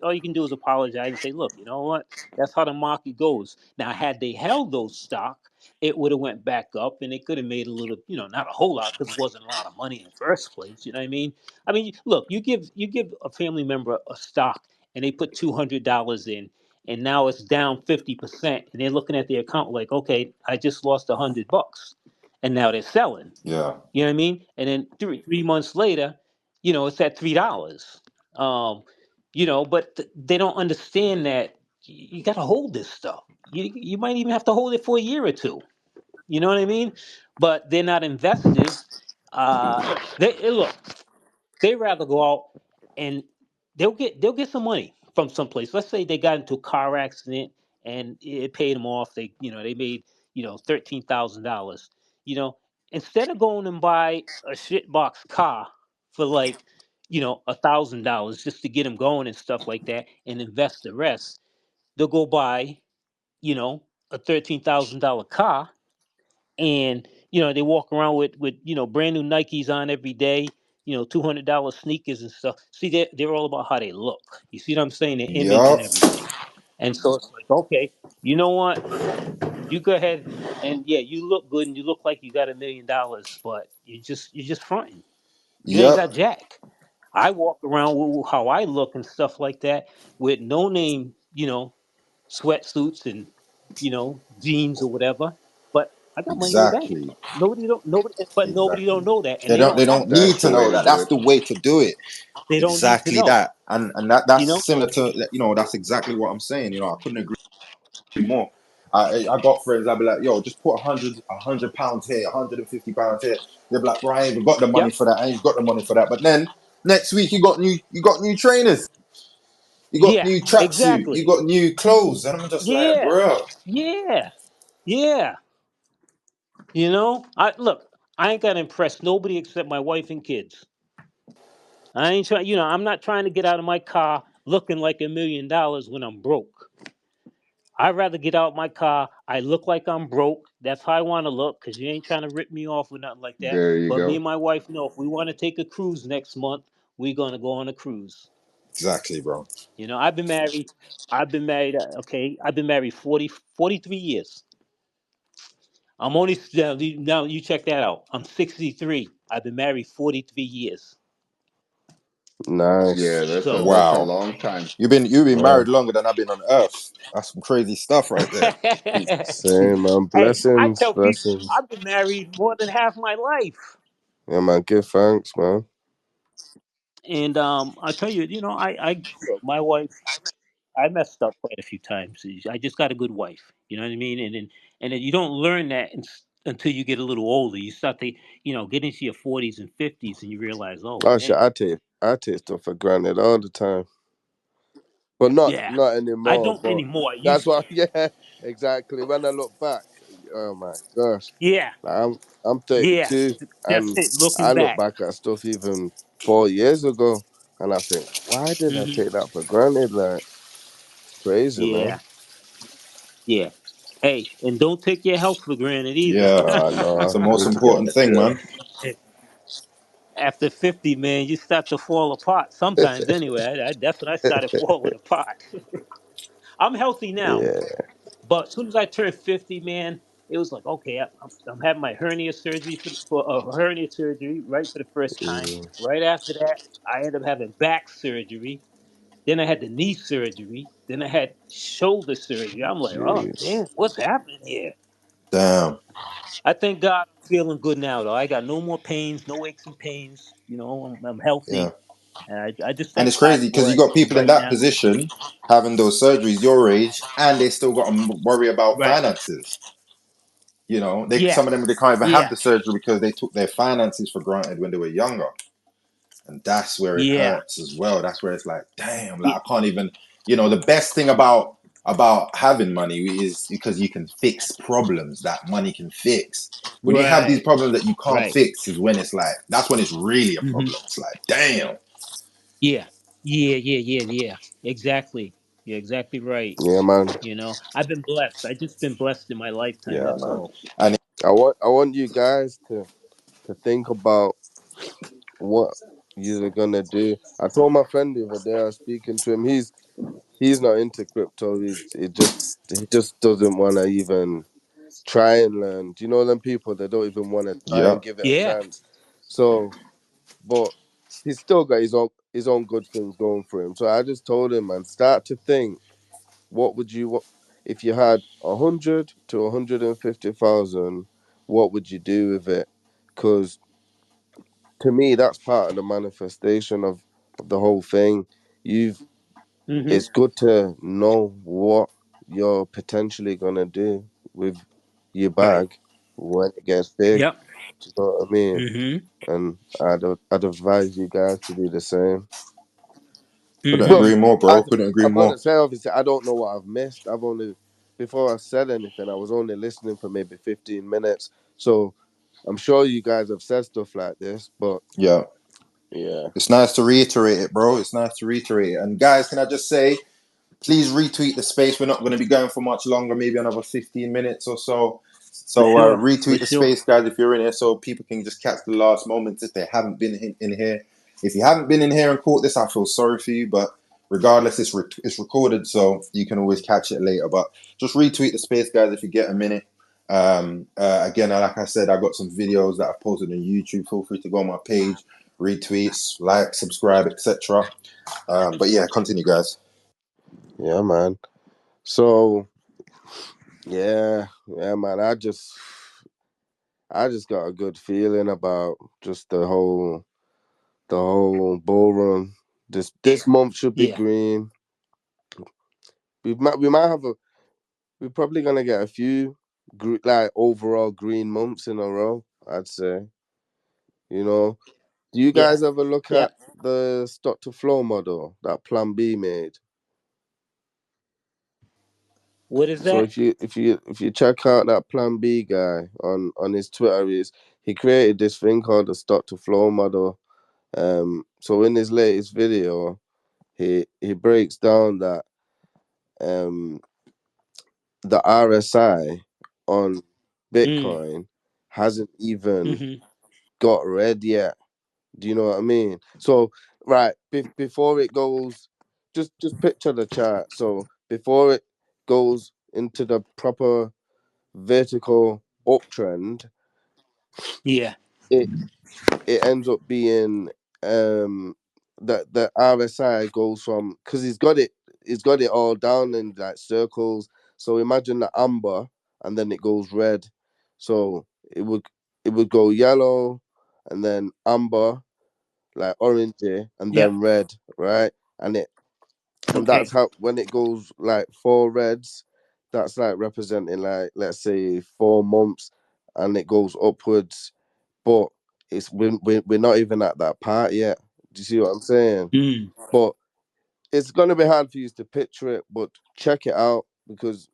All you can do is apologize and say, look, you know what? That's how the market goes. Now, had they held those stock, it would have went back up, and it could have made a little, not a whole lot because it wasn't a lot of money in the first place. You know what I mean? I mean, look, you give a family member a stock, and they put $200 in and now it's down 50%, and they're looking at their account like, okay, I just lost $100, and now they're selling. Yeah, You know what I mean? And then three months later, it's at $3. Um, but they don't understand that you got to hold this stuff. You might even have to hold it for a year or two. You know what I mean? But they're not investors. Look, they rather go out and they'll get some money from someplace. Let's say they got into a car accident and it paid them off. They made $13,000. You know, Instead of going and buy a shitbox car for like $1,000 just to get them going and stuff like that and invest the rest, they'll go buy you know a $13,000 car and they walk around with brand new Nikes on every day, $200 sneakers and stuff. See, they're all about how they look. You see what I'm saying? Their image and yup, everything. And so it's like, okay, you know what? You go ahead and yeah, you look good and you look like you got $1 million, but you're just fronting. You ain't yup. got jack. I walk around with how I look and stuff like that with no name, sweatsuits and jeans or whatever. But I got money in the bank. Exactly, Nobody don't exactly. know that, and They they don't don't they have don't to know need That's that. to the way know to that. do That's it. the way to do it. They don't need to Exactly know. that. And that's You know. similar to that's exactly what I'm saying. I couldn't agree more. I got friends. I'd be like, yo, just put £100 here, £150 here. They'd be like, bro, I ain't even got the money Yep. for that. I ain't got the money for that. But then next week you got new trainers. You got Yeah, new tracksuit. You exactly. got new clothes, and I'm just like, Yeah, bro. yeah, yeah. You know, I look. I ain't got to impress nobody except my wife and kids. I ain't trying. You know, I'm not trying to get out of my car looking like $1 million when I'm broke. I'd rather get out my car. I look like I'm broke. That's how I want to look because you ain't trying to rip me off or nothing like that. There you But me go. and my wife know if we want to take a cruise next month, we're going to go on a cruise. Exactly, bro. You know, I've been married. I've been married. Okay. I've been married 43 years. I'm only, now you check that out. I'm 63. I've been married 43 years. Nice. Yeah, So, that's a Wow. long time. You've been Yeah. married longer than I've been on Earth. That's some crazy stuff right there. Same, man. hey, I Blessings, tell people blessings. I've been married more than half my life. Yeah, man. Give thanks, man. And I tell you, look, my wife, I messed up quite a few times. I just got a good wife. You know what I mean? And then you don't learn that until you get a little older. You start to, get into your 40s and 50s, and you realize, oh Oh shit, man, I take stuff for granted all the time, but not yeah, not I anymore. don't But anymore. I that's used to. why, yeah, exactly. When I look back, oh my gosh, Yeah, like, I'm yeah, 32, that's and it. Looking I look back. back at stuff even 4 years ago, and I think, why did I Hmm. take that for granted? Like, it's crazy, man. Yeah, yeah. Hey, and don't take your health for granted either. Yeah, Oh that's no, the I most need to get important that thing, man. After 50, man, you start to fall apart. Sometimes, checked. anyway. That's when I started falling apart. I'm healthy now, Yeah, but as soon as I turned 50, man, it was like, okay, I'm having my hernia surgery for hernia surgery right for the first time. mm, Right after that, I ended up having back surgery. Then I had the knee surgery. Then I had shoulder surgery. I'm like, oh jeez. damn, what's happening here? Damn. I thank God I'm feeling good now, though. I got no more pains, no aches and pains. I'm Yeah. healthy. And I just And thank it's God crazy because for you it. got And people in right that now, position having those surgeries your age, and they still got to worry about right. finances. You know, Yeah. some of them they can't even have Yeah. the surgery because they took their finances for granted when they were younger, and that's where it Yeah. hurts as well. That's where it's like, damn, Yeah. like I can't even. The best thing about having money is because you can fix problems that money can fix. When you have these Right. problems that you can't Right. fix, is when it's like that's when it's really a Hmm. problem. It's like, damn, Yeah. Yeah. Yeah. Yeah. Yeah. Exactly. You're exactly right. Yeah, man. I've been blessed. I just been blessed in my lifetime. yeah, That's man. all. And I want you guys to think about what you're gonna do. I told my friend the other day, I was speaking to him. He's not into crypto. He just doesn't want to even try and learn. Do you know them people that don't even want to try yeah, and give it a Yeah. chance? So, but he's still got his own good things going for him. So I just told him, man, start to think. What would you want if you had 100 to 150,000? What would you do with it? Because to me, that's part of the manifestation of the whole thing. You've Hmm. It's good to know what you're potentially gonna do with your Right. bag when it gets big. Yep. Do you know what I mean? Hmm. And I'd advise you guys to do the same. couldn't Hmm. agree more, bro. Couldn't agree I've got to more. say, obviously, I don't know what I've missed. Before I said anything, I was only listening for maybe 15 minutes. So I'm sure you guys have said stuff like this, but Yeah, yeah, it's nice to reiterate it, bro. It's nice to reiterate it. And guys, can I just say, please retweet the space. We're not going to be going for much longer, maybe another 15 minutes or so. For So sure. For retweet the sure. space, guys, if you're in here, so people can just catch the last moments if they haven't been in here. If you haven't been in here and caught this, I feel sorry for you. But regardless, it's recorded, so you can always catch it later. But just retweet the space, guys, if you get a minute. Again, like I said, I got some videos that I've posted on YouTube. Feel free to go on my page, retweets, like, subscribe, etc. But yeah, continue, guys. yeah, man. So yeah, man. I just got a good feeling about just the whole bull run. This month should be Yeah. green. We might have a We're probably gonna get a few like overall green months in a row. I'd say. You know, do you Yeah. guys ever look Yeah. at the stock to flow model that Plan B made? What is So that? if you check out that Plan B guy on his Twitter, he created this thing called the stock to flow model. So in his latest video, he breaks down that um the RSI on Mm. Bitcoin hasn't even Mm-hmm. got red yet. Do you know what I mean? So right before it goes, just picture the chart. So before it goes into the proper vertical uptrend, Yeah. it it ends up being that the RSI goes from, because he's got it all down in like circles. So imagine the amber and then it goes red. So it would it would go yellow and then amber, like orangey, and Yep. then red, right? And it and that's Okay. how, when it goes like four reds, that's like representing, like, let's say 4 months, and it goes upwards. But we're not even at that part yet. Do you see what I'm saying? Mm. But it's gonna be hard for you to picture it, but check it out, because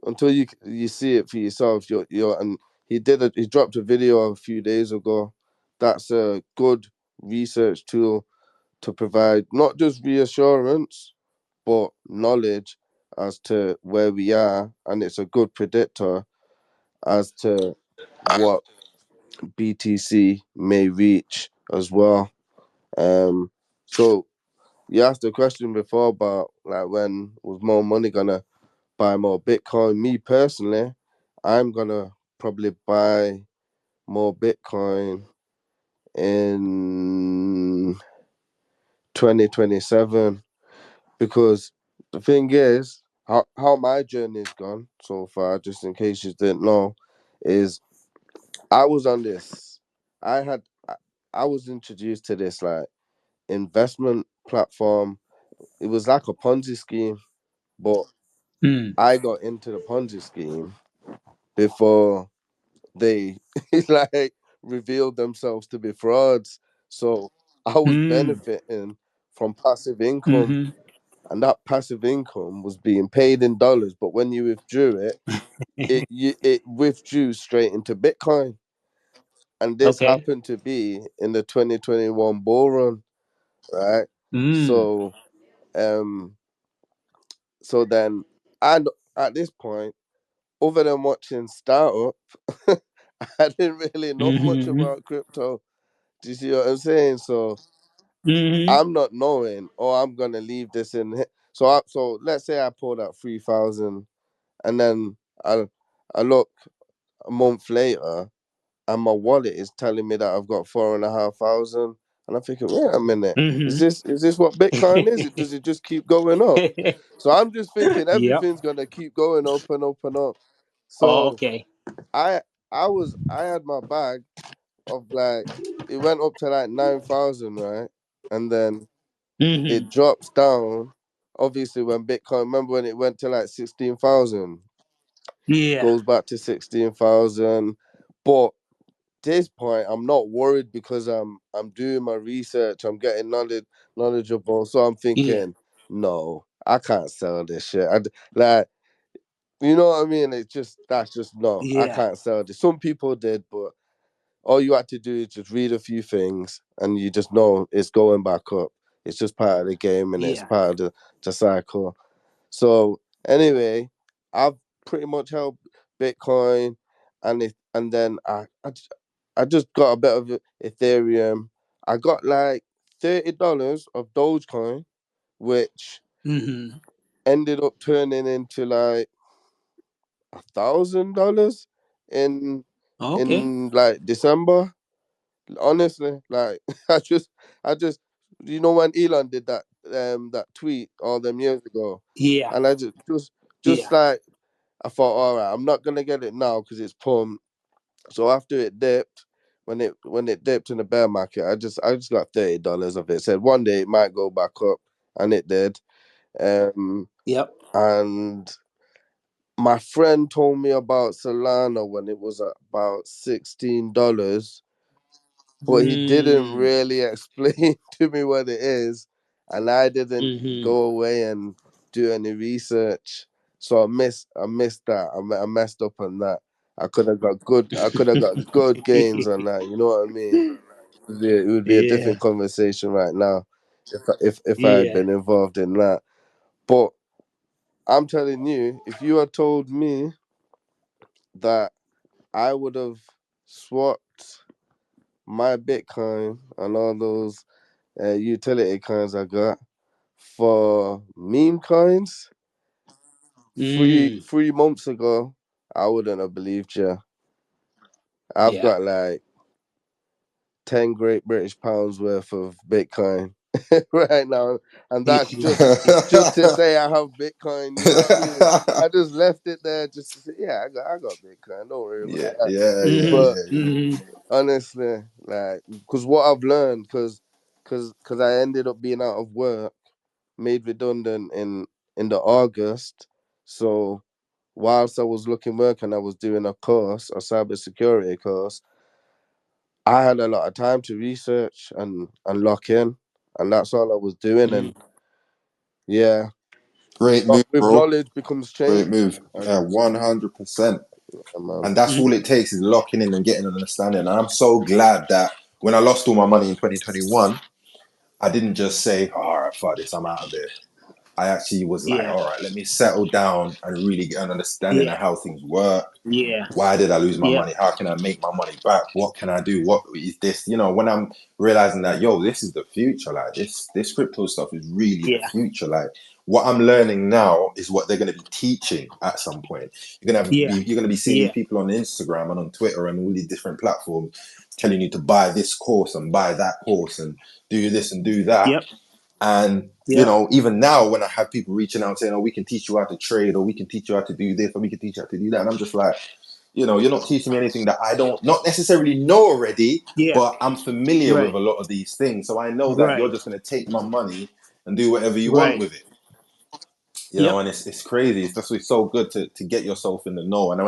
until you see it for yourself, you're and he dropped a video a few days ago. That's a good research tool to provide not just reassurance but knowledge as to where we are, and it's a good predictor as to what BTC may reach as well. Um, so you asked a question before about like, when was more money gonna buy more Bitcoin. Me personally, I'm gonna probably buy more Bitcoin in 2027, because the thing is, how my journey's gone so far, just in case you didn't know, is I was on this. I had I was introduced to this like investment platform. It was like a Ponzi scheme, but Mm. I got into the Ponzi scheme before they like revealed themselves to be frauds. So I was Mm. benefiting from passive income, Mm-hmm. and that passive income was being paid in dollars. But when you withdrew it, it withdrew straight into Bitcoin, and this Okay. happened to be in the 2021 bull run, right? Mm. So um, so then, and at this point, other than watching startup, I didn't really know much Mm-hmm. about crypto. Do you see what I'm saying? So Mm-hmm. I'm not knowing, or I'm gonna leave this in. So let's say I pulled out 3,000, and then I look a month later, and my wallet is telling me that I've got 4,500, and I'm thinking, wait a minute, is Mm-hmm. this what Bitcoin is? Does it just keep going up? So I'm just thinking Yep. everything's gonna keep going up and up and up. Oh, So okay. I I had my bag of like, it went up to like 9,000, right? And then Mm-hmm. it drops down. Obviously, when Bitcoin, remember when it went to like 16,000, Yeah. goes back to 16,000. But this point, I'm not worried, because I'm doing my research. I'm getting knowledgeable. So I'm Yeah. thinking, no, I can't sell this shit. Like, you know what I mean? It's just, that's just, no, I Yeah. can't sell this. Some people did, but all you had to do is just read a few things, and you just know it's going back up. It's just part of the game, and it's Yeah. part of the cycle. So anyway, I've pretty much held Bitcoin, and then I just got a bit of Ethereum. I got like $30 of Dogecoin, which Mm-hmm. ended up turning into like $1,000 in Okay. like December. Honestly, like I just when Elon did that tweet all them years ago, Yeah. and I just Yeah. like, I thought, all right, I'm not gonna get it now because it's pumped. So after it dipped, when it dipped in the bear market, I just got $30 of it. Said one day it might go back up, and it did. Um, Yep. and my friend told me about Solana when it was at about $16, but he didn't Mm. really explain to me what it is, and I didn't Mm-hmm. go away and do any research. So I missed that. I messed up on that. I could have got good gains on that. You know what I mean? It would be a Yeah. different conversation right now if I had Yeah. been involved in that. But I'm telling you, if you had told me that I would have swapped my Bitcoin and all those utility coins I got for meme coins Mm. 3 months ago, I wouldn't have believed you. I've Yeah. got like 10 Great British Pounds worth of Bitcoin right now, and that's just to say I have Bitcoin. You know what I mean? I just left it there just to say, yeah, I got Bitcoin. Don't worry Yeah, about that. yeah, yeah, Hmm. But yeah, yeah. Hmm. honestly, like, because what I've learned, because I ended up being out of work, made redundant in the August. So whilst I was looking work and I was doing a course, a cybersecurity course, I had a lot of time to research and lock in, and that's all I was doing. Hmm. And yeah, Great move, with bro. knowledge becomes Great change. move. And 100%. man, And that's all it takes is locking in and getting an understanding. And I'm so glad that when I lost all my money in 2021, I didn't just say, oh, all right, fuck this, I'm out of there. I actually was like, Yeah. all right, let me settle down and really get an understanding of Yeah. how things work. Yeah. Why did I lose my Yep. money? How can I make my money back? What can I do? What is this? You know, when I'm realizing that, yo, this is the future. Like this crypto stuff is really the Yeah. future. Like what I'm learning now is what they're going to be teaching at some point. Yeah. You're going to be seeing these Yeah. people on Instagram and on Twitter and all these different platforms telling you to buy this course and buy that course and do this and do that. Yep. And you Yep. know, even now when I have people reaching out saying, "Oh, we can teach you how to trade, or we can teach you how to do this, or we can teach you how to do that," and I'm just like, you know, you're not teaching me anything that I don't not necessarily know already, Yeah. but I'm familiar with Right. a lot of these things, so I know that you're Right. just going to take my money and do whatever you want Right. with it. You know, Yep. and it's crazy. It's just so good to get yourself in the know. And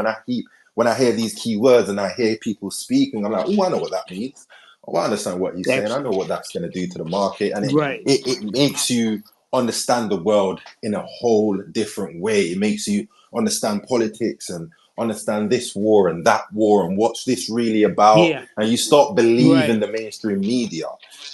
when I hear these keywords and I hear people speaking, I'm like, oh, I know what that means. Oh, I understand what he's saying. That's I know what that's going to do to the market, and right. it makes you understand the world in a whole different way. It makes you understand politics and understand this war and that war and what's this really about. Yeah. And you stop believing Right. the mainstream media.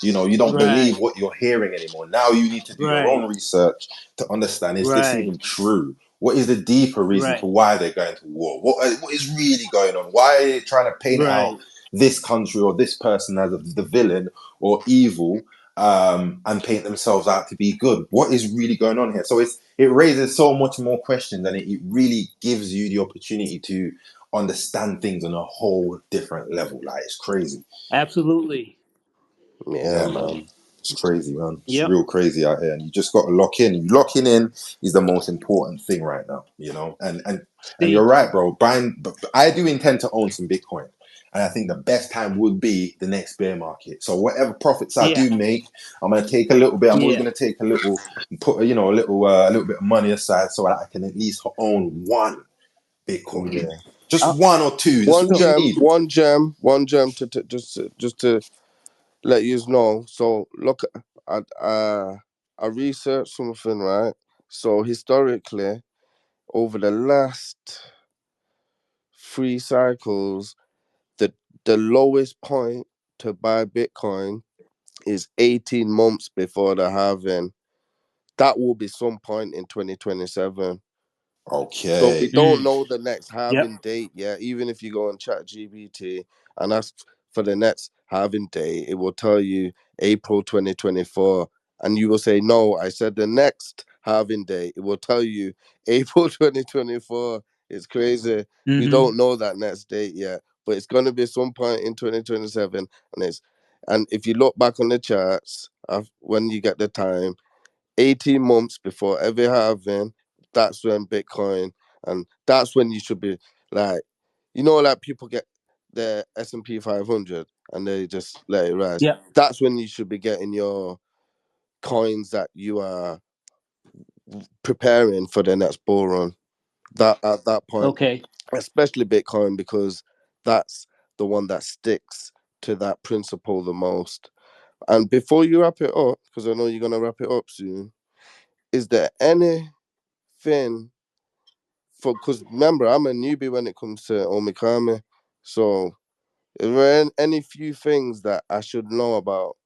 You know, you don't Right. believe what you're hearing anymore. Now you need to do your Right. own research to understand, is this Right. even true? What is the deeper reason Right. for why they're going to war? What is really going on? Why are they trying to paint out Right. this country or this person as the villain or evil, and paint themselves out to be good? What is really going on here? So it raises so much more questions, and it really gives you the opportunity to understand things on a whole different level. Like it's crazy. Absolutely. yeah, Yeah, man. man. It's crazy, man. It's Yep. real crazy out here, and you just got to lock in. Locking in is the most important thing right now, you know. And you're See. right, bro. Buying, but I do intend to own some Bitcoin, and I think the best time would be the next bear market. So whatever profits I Yeah. do make, I'm gonna take a little bit. I'm always Yeah. gonna take a little, put a little bit of money aside so that I can at least own one Bitcoin, Yeah. just Uh, one or two. That's all you need. One gem to just to let you know. So look, I researched something, right? So historically, over the last 3 cycles, the lowest point to buy Bitcoin is 18 months before the halving. That will be some point in 2027. So we Okay. don't mm. know the next Yep. halving date yet. Even if you go on Chat GBT and ask for the next halving date, it will tell you April 2024. And you will say, no, I said the next halving date. It will tell you April 2024. It's crazy. We Mm-hmm. don't know that next date yet, but it's going to be some point in 2027. And if you look back on the charts, when you get the time, 18 months before every halving, that's when Bitcoin, and that's when you should be like, like people get the S&P 500 and they just let it rise. Yep. That's when you should be getting your coins that you are preparing for the next bull run. That at that point, Okay. especially Bitcoin, because that's the one that sticks to that principle the most. And before you wrap it up, because I know you're gonna wrap it up soon, is there anything because remember, I'm a newbie when it comes to Omikami. So, is there any few things that I should know about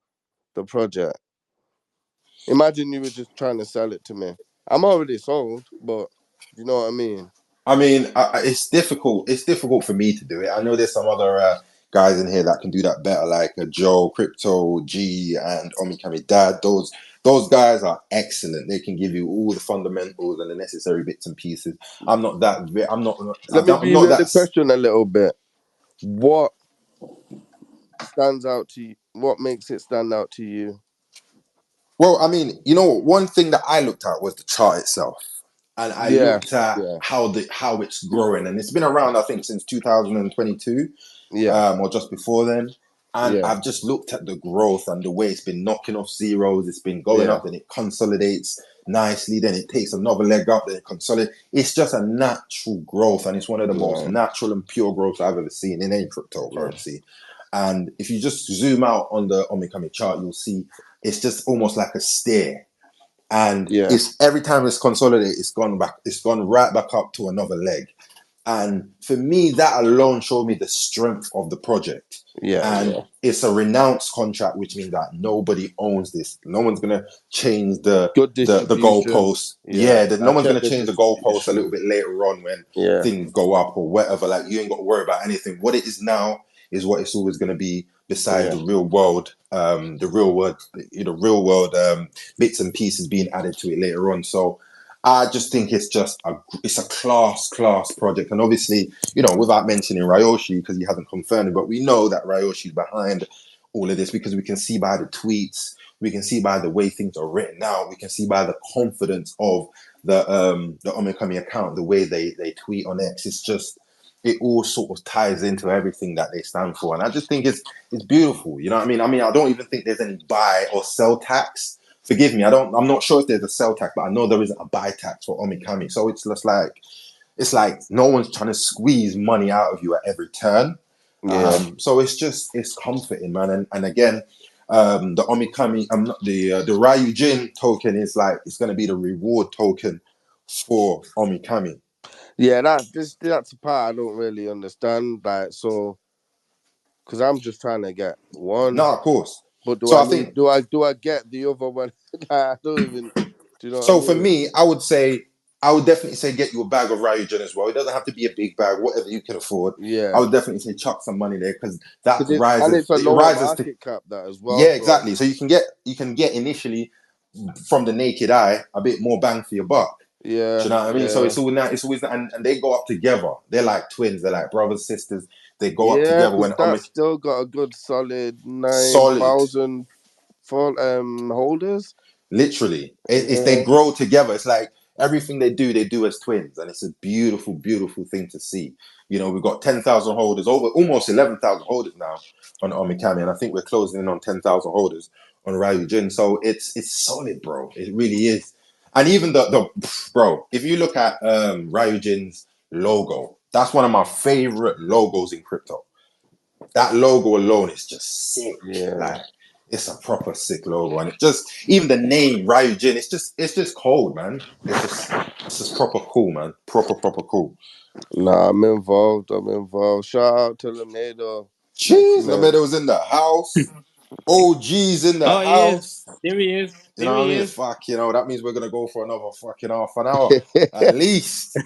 the project? Imagine you were just trying to sell it to me. I'm already sold, but you know what I mean? I mean, it's difficult. It's difficult for me to do it. I know there's some other guys in here that can do that better, like Joe, Crypto, G, and Omikami Dad. Those guys are excellent. They can give you all the fundamentals and the necessary bits and pieces. I'm not that. I'm not. Let me I'm not reword the that. question a little bit. What stands out to you? What makes it stand out to you? Well, I mean, one thing that I looked at was the chart itself, and I Yeah, looked at yeah, how it's growing, and it's been around, I think, since 2022, yeah, or just before then. And yeah, I've just looked at the growth and the way it's been knocking off zeros. It's been going yeah, up, and it consolidates nicely. Then it takes another leg up, then it consolidates. It's just a natural growth, and it's one of the most yeah, natural and pure growths I've ever seen in any yeah, cryptocurrency. And if you just zoom out on the Omikami chart, you'll see it's just almost like a stair. And yeah, it's every time it's consolidated, it's gone right back up to another leg. And for me, that alone showed me the strength of the project. yeah, And yeah. it's a renounced contract, which means that nobody owns this. No one's gonna change Good the distribution. goalposts. Yeah, Yeah, no I one's gonna checked the change the goalposts a little distribution. bit later on when Yeah, things go up or whatever. Like you ain't got to worry about anything. What it is now is what it's always gonna be. Besides yeah, the real world, real world bits and pieces being added to it later on. So I just think it's a class project, and obviously, without mentioning Ryoshi because he hasn't confirmed it, but we know that Ryoshi's behind all of this because we can see by the tweets, we can see by the way things are written out, we can see by the confidence of the Omikami account, the way they tweet on X. It's just it all sort of ties into everything that they stand for, and I just think it's beautiful. You know what I mean? I mean, I don't even think there's any buy or sell tax. Forgive me, I'm not sure if there's a sell tax, but I know there isn't a buy tax for Omikami. So it's just like no one's trying to squeeze money out of you at every turn. yeah, So it's comforting, man. And again, the Omikami, not the Ryujin token is like it's gonna be the reward token for Omikami. yeah. That's a part I don't really understand. Like, so, because I'm just trying to get one, No, of course. but do So I I need? think Do I get the other one? I don't even. Do you know what I so for mean? me, I would definitely say get you a bag of Ryujin as well. It doesn't have to be a big bag, whatever you can afford. I Yeah, would definitely say chuck some money there because that because rises it's a it lower rises to market cap that as well. yeah, So exactly. So you can get initially from the naked eye a bit more bang for your buck. Do yeah, you know what I mean? So yeah, it's always and they go up together. They're like twins. They're like brothers, sisters. They go up yeah. together Because when that's still got a good solid solid. 9,000 full holders. Literally, if they Yeah, grow together, it's like everything they do as twins, and it's a beautiful, beautiful thing to see. We've got 10,000 holders, over almost 11,000 holders now on Omikami, and I think we're closing in on 10,000 holders on Ryujin. So it's solid, bro. It really is. And even the bro, if you look at Ryujin's logo, that's one of my favorite logos in crypto. That logo alone is just sick. yeah. Like it's a proper sick logo, and it just even the name Ryujin, it's just cold, man. It's just proper cool, man. Proper cool. Nah, I'm involved. I'm involved. Shout out to Lamedo. Next Cheese, man. Lamedo's in the house. OG's in the Oh, he is. house. There he is. You know There what I he mean? is. Fuck, that means we're gonna go for another fucking half an hour at least.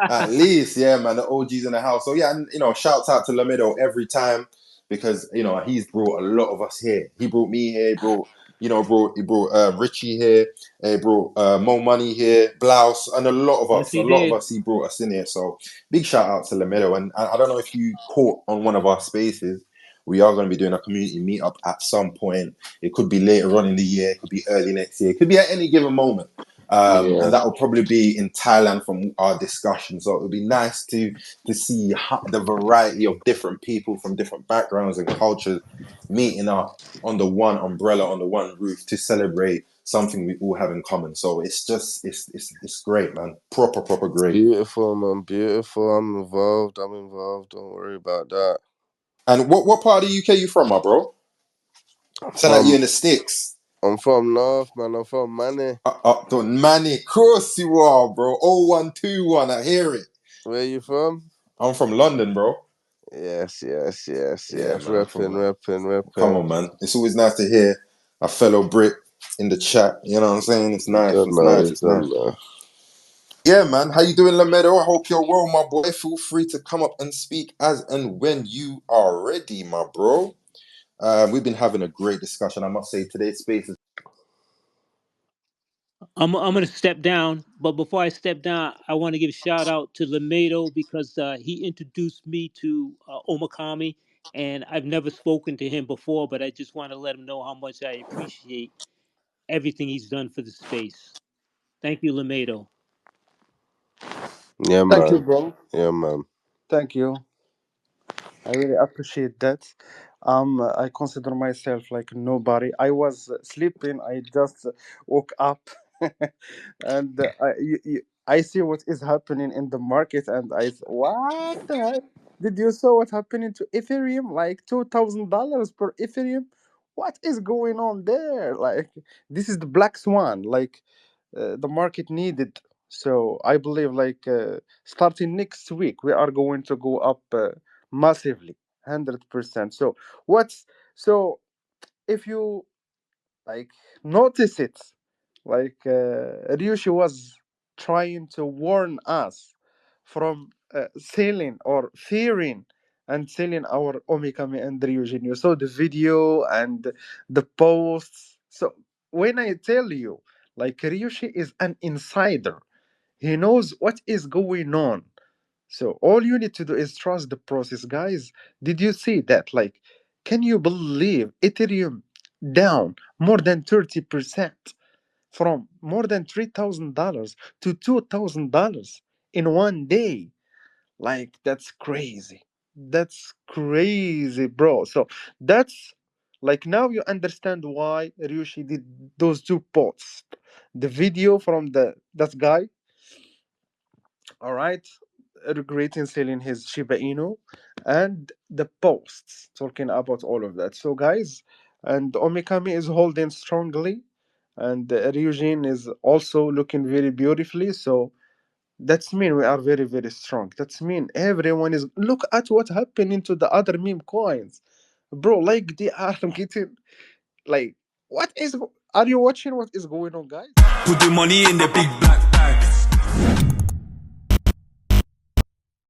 At least, yeah, man. The OG's in the house. So yeah, and shouts out to Lamido every time because he's brought a lot of us here. He brought me here. He brought Richie here. He brought Mo Money here, Blouse, and a lot of Yes, us. A he lot of did. us. He brought us in here. So big shout out to Lamido. And I don't know if you caught on one of our spaces. We are going to be doing a community meetup at some point. It could be later on in the year. It could be early next year. It could be at any given moment. And Yeah. that will probably be in Thailand from our discussion. So it would be nice to see the variety of different people from different backgrounds and cultures meeting up on the one umbrella, on the one roof to celebrate something we all have in common. So it's great, man. Proper great. Beautiful, man. Beautiful. I'm involved. I'm involved. Don't worry about that. And what part of the UK you from, my bro? Sound like you From in the sticks. I'm from North, man. I'm from Manny. Up to Manny, of course you are, bro. 0121, I hear it. Where you from? I'm from London, bro. Yes. Yeah, man. I'm from Come Repping. on, man. It's always nice to hear a fellow Brit in the chat. You know what I'm saying? It's nice. It's nice. It's nice. Yeah, man. How you doing, Lamedo? I hope you're well, my boy. Feel free to come up and speak as and when you are ready, my bro. We've been having a great discussion. I must say today's space is I'm going to step down, but before I step down, I want to give a shout out to Lamedo because he introduced me to Omikami, and I've never spoken to him before, but I just want to let him know how much I appreciate everything he's done for the space. Thank you, Lamedo. Yeah, Thank you, man. bro. Yeah, man. Thank you. I really appreciate that. I consider myself like nobody. I was sleeping. I just woke up, and I see what is happening in the market, and what the heck? Did you saw what happening to Ethereum? Like $2,000 per Ethereum. What is going on there? Like this is the black swan. Like the market needed. So I believe like starting next week we are going to go up massively, 100%. So what's so if you like notice it, like Ryushi was trying to warn us from selling or fearing and selling our Omikami and Ryujin. You saw the video and the posts. So when I tell you, like Ryushi is an insider, he knows what is going on. So all you need to do is trust the process, guys. Did you see that? Like, can you believe Ethereum down more than 30% from more than $3,000 to $2,000 in one day? Like, that's crazy. That's crazy, bro. So that's like now you understand why Ryushi did those two posts. The video from the that guy, all right, regretting selling his Shiba Inu, and the posts talking about all of that. So, guys, and Omikami is holding strongly, and Ryujin is also looking very beautifully. So, that's mean we are very, very strong. That's mean everyone is. Look at what happening to the other meme coins, bro. Like they are getting like what is. Are you watching what is going on, guys? Put the money in the big black